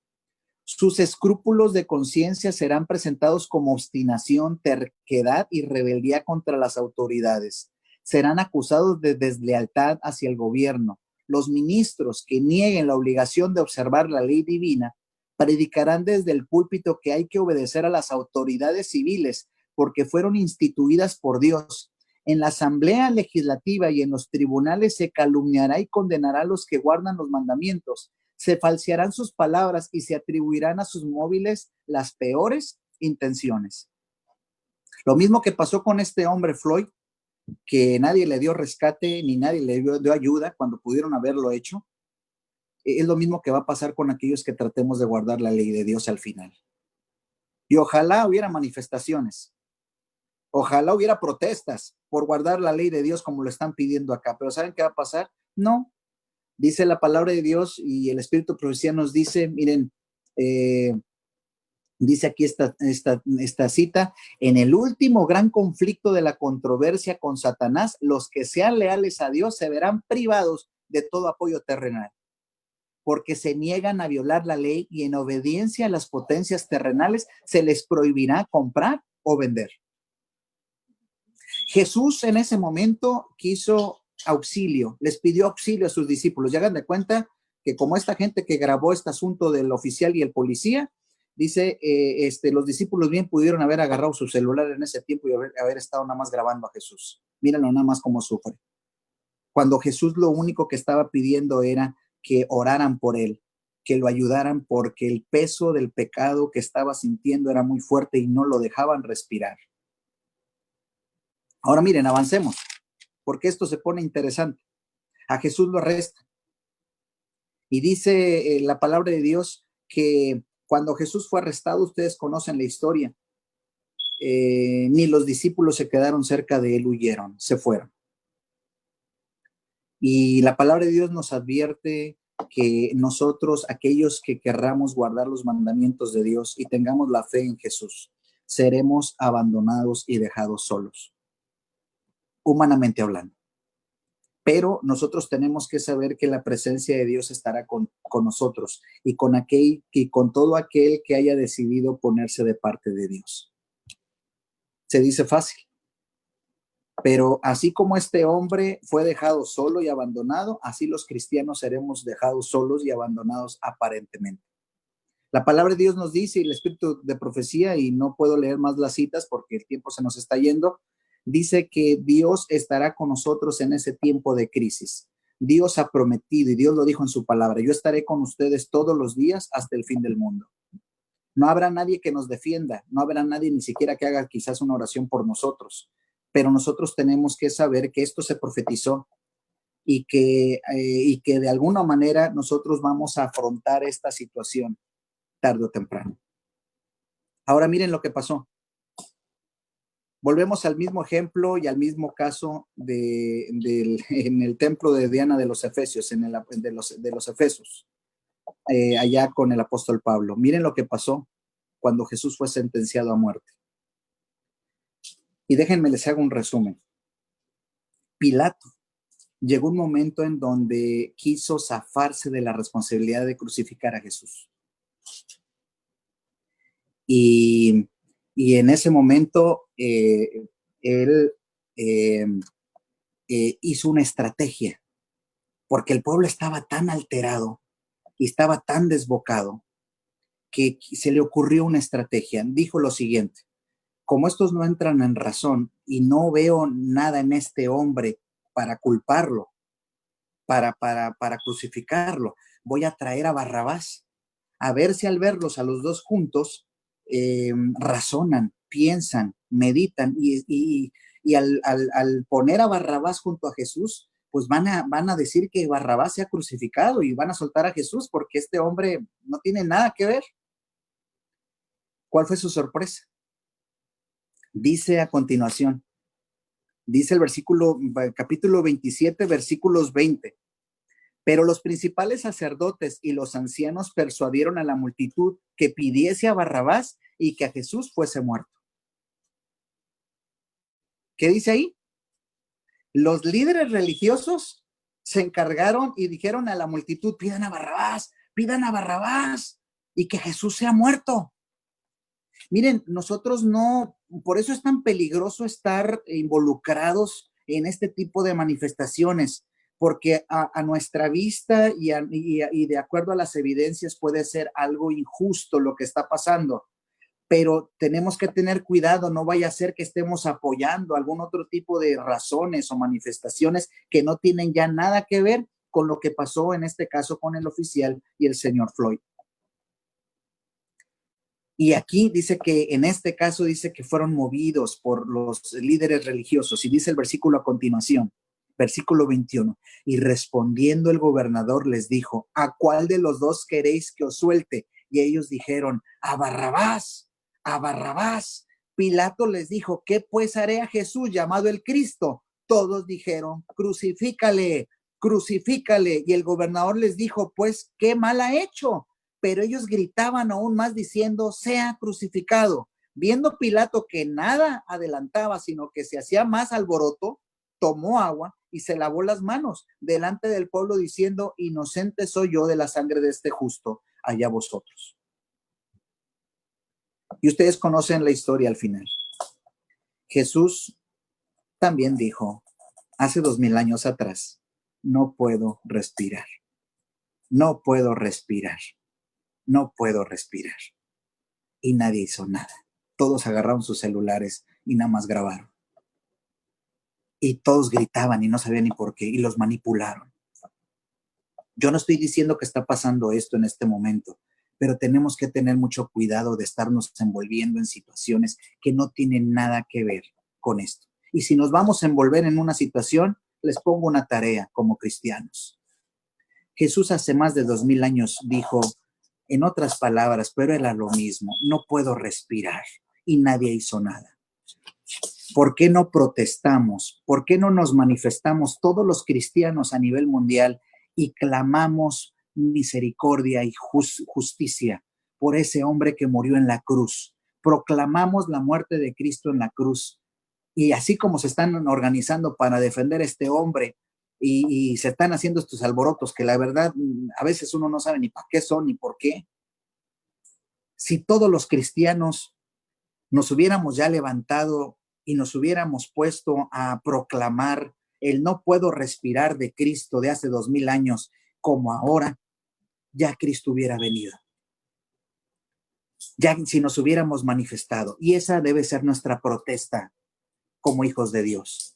Speaker 11: Sus escrúpulos de conciencia serán presentados como obstinación, terquedad y rebeldía contra las autoridades. Serán acusados de deslealtad hacia el gobierno. Los ministros que nieguen la obligación de observar la ley divina predicarán desde el púlpito que hay que obedecer a las autoridades civiles porque fueron instituidas por Dios. En la asamblea legislativa y en los tribunales se calumniará y condenará a los que guardan los mandamientos. Se falsearán sus palabras y se atribuirán a sus móviles las peores intenciones. Lo mismo que pasó con este hombre Floyd, que nadie le dio rescate ni nadie le dio ayuda cuando pudieron haberlo hecho. Es lo mismo que va a pasar con aquellos que tratemos de guardar la ley de Dios al final. Y ojalá hubiera manifestaciones, ojalá hubiera protestas por guardar la ley de Dios como lo están pidiendo acá, pero ¿saben qué va a pasar? No. Dice la palabra de Dios y el Espíritu de Profecía nos dice, miren, dice aquí esta cita: en el último gran conflicto de la controversia con Satanás, los que sean leales a Dios se verán privados de todo apoyo terrenal, porque se niegan a violar la ley y en obediencia a las potencias terrenales se les prohibirá comprar o vender. Jesús en ese momento quiso auxilio, les pidió auxilio a sus discípulos. Y hagan de cuenta que como esta gente que grabó este asunto del oficial y el policía, dice, los discípulos bien pudieron haber agarrado su celular en ese tiempo y haber estado nada más grabando a Jesús. Mírenlo nada más cómo sufre. Cuando Jesús lo único que estaba pidiendo era que oraran por él, que lo ayudaran porque el peso del pecado que estaba sintiendo era muy fuerte y no lo dejaban respirar. Ahora miren, avancemos, porque esto se pone interesante. A Jesús lo arrestan. Y dice la palabra de Dios que cuando Jesús fue arrestado, ustedes conocen la historia, ni los discípulos se quedaron cerca de él, huyeron, se fueron. Y la palabra de Dios nos advierte que nosotros, aquellos que querramos guardar los mandamientos de Dios y tengamos la fe en Jesús, seremos abandonados y dejados solos, humanamente hablando. Pero nosotros tenemos que saber que la presencia de Dios estará con nosotros y con todo aquel que haya decidido ponerse de parte de Dios. Se dice fácil, pero así como este hombre fue dejado solo y abandonado, así los cristianos seremos dejados solos y abandonados aparentemente. La palabra de Dios nos dice, y el Espíritu de Profecía, y no puedo leer más las citas porque el tiempo se nos está yendo, dice que Dios estará con nosotros en ese tiempo de crisis. Dios ha prometido, y Dios lo dijo en su palabra, yo estaré con ustedes todos los días hasta el fin del mundo. No habrá nadie que nos defienda, no habrá nadie ni siquiera que haga quizás una oración por nosotros, pero nosotros tenemos que saber que esto se profetizó y que de alguna manera nosotros vamos a afrontar esta situación tarde o temprano. Ahora miren lo que pasó. Volvemos al mismo ejemplo y al mismo caso en el templo de Diana de los Efesios, de los Efesos, allá con el apóstol Pablo. Miren lo que pasó cuando Jesús fue sentenciado a muerte. Y déjenme les hago un resumen. Pilato llegó un momento en donde quiso zafarse de la responsabilidad de crucificar a Jesús. Y en ese momento él hizo una estrategia, porque el pueblo estaba tan alterado y estaba tan desbocado que se le ocurrió una estrategia. Dijo lo siguiente: como estos no entran en razón y no veo nada en este hombre para culparlo, para crucificarlo, voy a traer a Barrabás, a ver si al verlos a los dos juntos razonan, piensan, meditan y al poner a Barrabás junto a Jesús, pues van a decir que Barrabás se ha crucificado y van a soltar a Jesús porque este hombre no tiene nada que ver. ¿Cuál fue su sorpresa? Dice a continuación, dice el capítulo 27, versículos 20. Pero los principales sacerdotes y los ancianos persuadieron a la multitud que pidiese a Barrabás y que a Jesús fuese muerto. ¿Qué dice ahí? Los líderes religiosos se encargaron y dijeron a la multitud, pidan a Barrabás y que Jesús sea muerto. Miren, nosotros no, por eso es tan peligroso estar involucrados en este tipo de manifestaciones, porque a nuestra vista y de acuerdo a las evidencias puede ser algo injusto lo que está pasando, pero tenemos que tener cuidado, no vaya a ser que estemos apoyando algún otro tipo de razones o manifestaciones que no tienen ya nada que ver con lo que pasó en este caso con el oficial y el señor Floyd. Y aquí dice que en este caso dice que fueron movidos por los líderes religiosos y dice el versículo a continuación, versículo 21, y respondiendo el gobernador les dijo, ¿a cuál de los dos queréis que os suelte? Y ellos dijeron, a Barrabás, a Barrabás. Pilato les dijo, ¿qué pues haré a Jesús llamado el Cristo? Todos dijeron, crucifícale, crucifícale. Y el gobernador les dijo, pues, ¿qué mal ha hecho? Pero ellos gritaban aún más diciendo, sea crucificado. Viendo Pilato que nada adelantaba, sino que se hacía más alboroto, tomó agua y se lavó las manos delante del pueblo diciendo, inocente soy yo de la sangre de este justo, allá vosotros. Y ustedes conocen la historia al final. Jesús también dijo, hace 2000 años atrás, no puedo respirar, no puedo respirar. No puedo respirar. Y nadie hizo nada. Todos agarraron sus celulares y nada más grabaron. Y todos gritaban y no sabían ni por qué y los manipularon. Yo no estoy diciendo que está pasando esto en este momento, pero tenemos que tener mucho cuidado de estarnos envolviendo en situaciones que no tienen nada que ver con esto. Y si nos vamos a envolver en una situación, les pongo una tarea como cristianos. Jesús hace más de 2000 años dijo, en otras palabras, pero era lo mismo, no puedo respirar y nadie hizo nada. ¿Por qué no protestamos? ¿Por qué no nos manifestamos todos los cristianos a nivel mundial y clamamos misericordia y justicia por ese hombre que murió en la cruz? Proclamamos la muerte de Cristo en la cruz. Y así como se están organizando para defender a este hombre, y se están haciendo estos alborotos que la verdad a veces uno no sabe ni para qué son ni por qué. Si todos los cristianos nos hubiéramos ya levantado y nos hubiéramos puesto a proclamar el no puedo respirar de Cristo de hace 2000 años como ahora, ya Cristo hubiera venido. Ya si nos hubiéramos manifestado. Y esa debe ser nuestra protesta como hijos de Dios.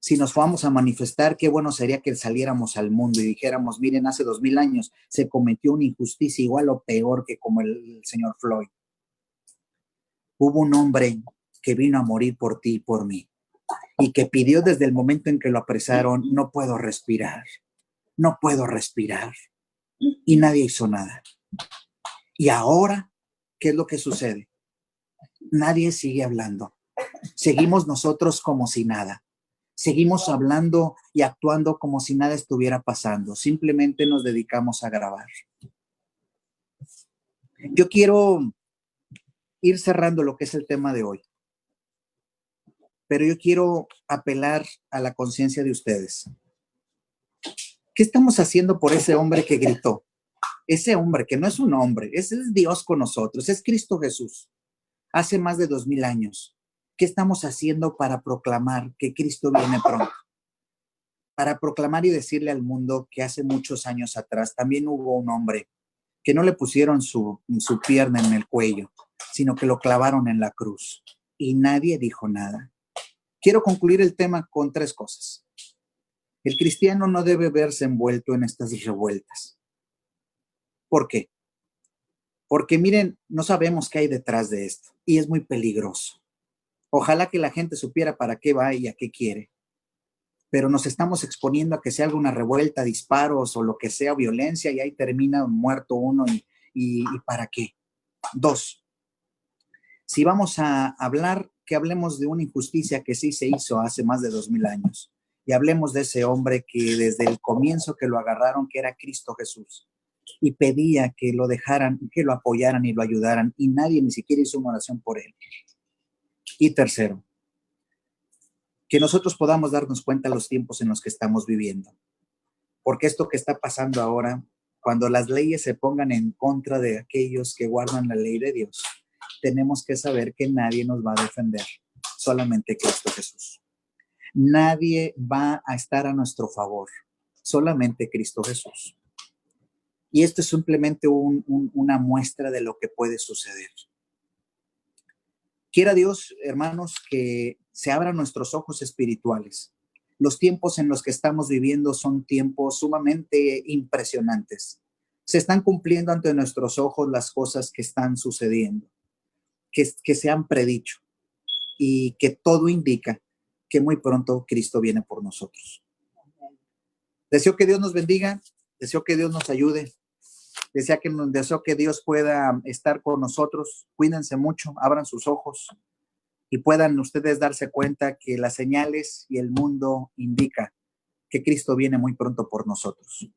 Speaker 11: Si nos vamos a manifestar, qué bueno sería que saliéramos al mundo y dijéramos, miren, hace 2000 años se cometió una injusticia igual o peor que como el señor Floyd. Hubo un hombre que vino a morir por ti y por mí y que pidió desde el momento en que lo apresaron, no puedo respirar, no puedo respirar. Y nadie hizo nada. Y ahora, ¿qué es lo que sucede? Nadie sigue hablando. Seguimos nosotros como si nada. Seguimos hablando y actuando como si nada estuviera pasando. Simplemente nos dedicamos a grabar. Yo quiero ir cerrando lo que es el tema de hoy, pero yo quiero apelar a la conciencia de ustedes. ¿Qué estamos haciendo por ese hombre que gritó? Ese hombre que no es un hombre, ese es Dios con nosotros, es Cristo Jesús. Hace más de 2000 años. ¿Qué estamos haciendo para proclamar que Cristo viene pronto? Para proclamar y decirle al mundo que hace muchos años atrás también hubo un hombre que no le pusieron su pierna en el cuello, sino que lo clavaron en la cruz y nadie dijo nada. Quiero concluir el tema con 3 cosas. El cristiano no debe verse envuelto en estas revueltas. ¿Por qué? Porque miren, no sabemos qué hay detrás de esto y es muy peligroso. Ojalá que la gente supiera para qué va y a qué quiere. Pero nos estamos exponiendo a que se haga una revuelta, disparos o lo que sea, violencia, y ahí termina muerto uno y ¿para qué? 2, si vamos a hablar, que hablemos de una injusticia que sí se hizo hace más de 2000 años. y hablemos de ese hombre que desde el comienzo que lo agarraron, que era Cristo Jesús, y pedía que lo dejaran, que lo apoyaran y lo ayudaran, y nadie ni siquiera hizo una oración por él. Y tercero, que nosotros podamos darnos cuenta de los tiempos en los que estamos viviendo, porque esto que está pasando ahora, cuando las leyes se pongan en contra de aquellos que guardan la ley de Dios, tenemos que saber que nadie nos va a defender, solamente Cristo Jesús. Nadie va a estar a nuestro favor, solamente Cristo Jesús. Y esto es simplemente una muestra de lo que puede suceder. Quiera Dios, hermanos, que se abran nuestros ojos espirituales. Los tiempos en los que estamos viviendo son tiempos sumamente impresionantes. Se están cumpliendo ante nuestros ojos las cosas que están sucediendo, que se han predicho, y que todo indica que muy pronto Cristo viene por nosotros. Deseo que Dios nos bendiga, deseo que Dios nos ayude, deseo que Dios pueda estar con nosotros. Cuídense mucho, abran sus ojos y puedan ustedes darse cuenta que las señales y el mundo indica que Cristo viene muy pronto por nosotros,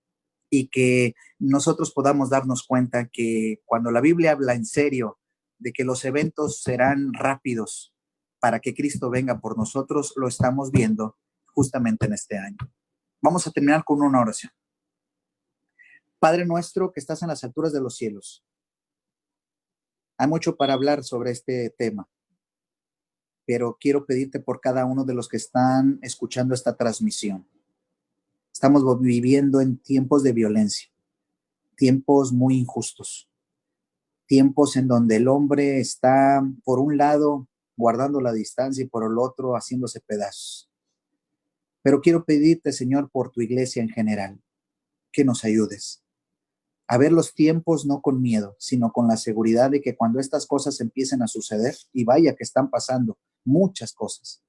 Speaker 11: y que nosotros podamos darnos cuenta que cuando la Biblia habla en serio de que los eventos serán rápidos para que Cristo venga por nosotros, lo estamos viendo justamente en este año. Vamos a terminar con una oración. Padre nuestro que estás en las alturas de los cielos, hay mucho para hablar sobre este tema, pero quiero pedirte por cada uno de los que están escuchando esta transmisión. Estamos viviendo en tiempos de violencia, tiempos muy injustos, tiempos en donde el hombre está, por un lado, guardando la distancia y por el otro, haciéndose pedazos. Pero quiero pedirte, Señor, por tu iglesia en general, que nos ayudes a ver los tiempos no con miedo, sino con la seguridad de que cuando estas cosas empiecen a suceder, y vaya que están pasando muchas cosas,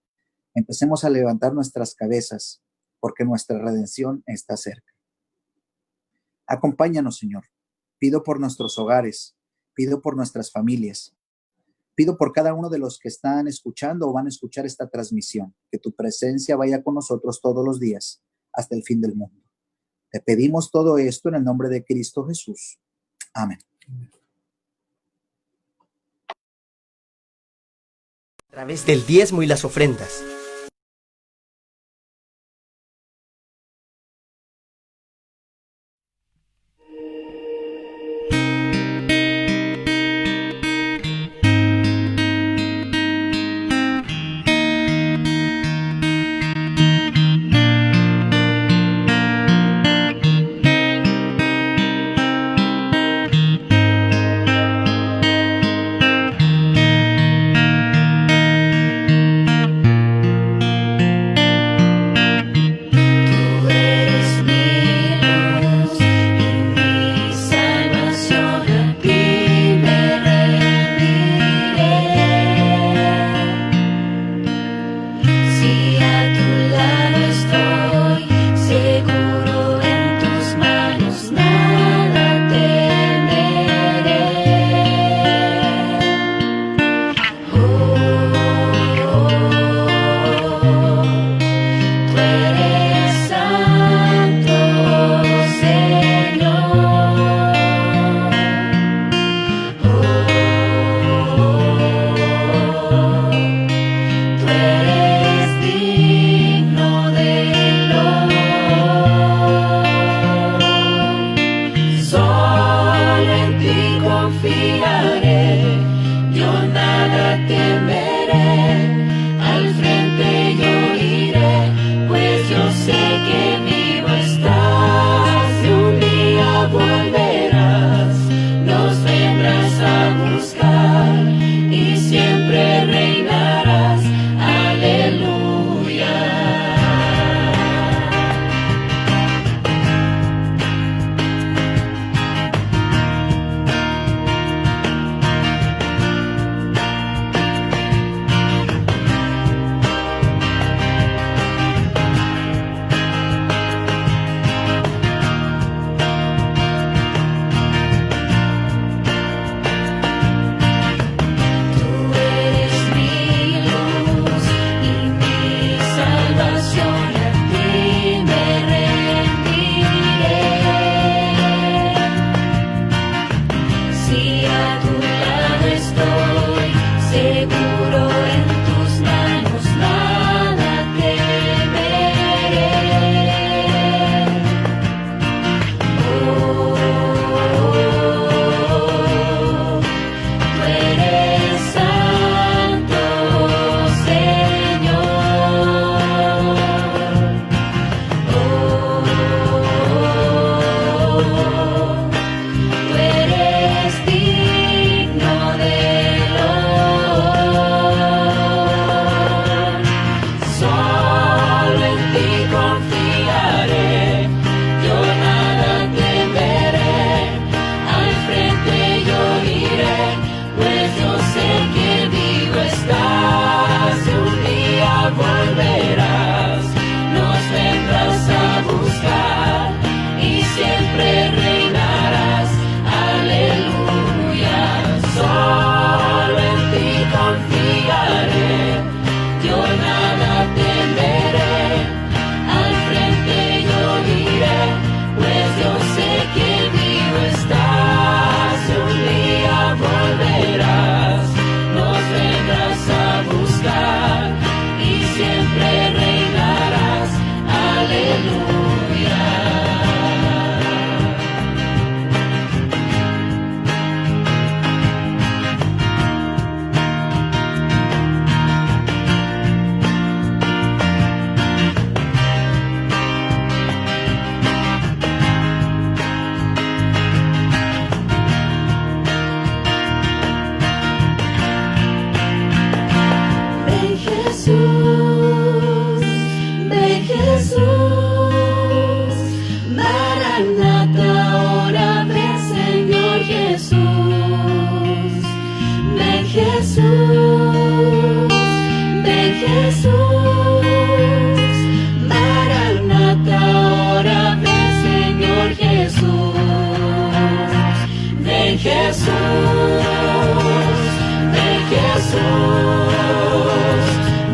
Speaker 11: empecemos a levantar nuestras cabezas, porque nuestra redención está cerca. Acompáñanos, Señor. Pido por nuestros hogares, pido por nuestras familias, pido por cada uno de los que están escuchando o van a escuchar esta transmisión, que tu presencia vaya con nosotros todos los días hasta el fin del mundo. Te pedimos todo esto en el nombre de Cristo Jesús. Amén.
Speaker 8: A través del diezmo y las ofrendas.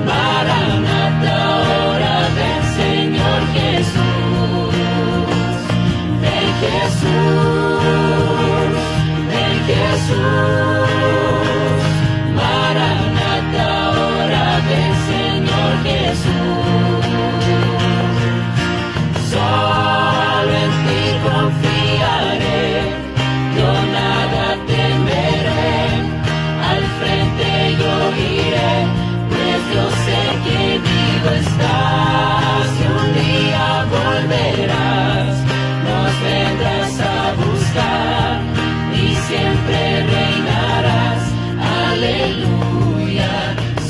Speaker 6: Maranata, hora del Señor Jesús. Ven Jesús, ven Jesús. Maranata, hora del Señor Jesús. Solo en ti confiaré, yo nada temeré, al frente yo iré, pues yo sé que vivo estás y un día volverás, nos vendrás a buscar y siempre reinarás, aleluya.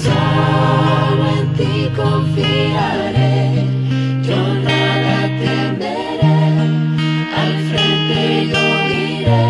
Speaker 6: Solo en ti confiaré, yo nada temeré, al frente yo iré,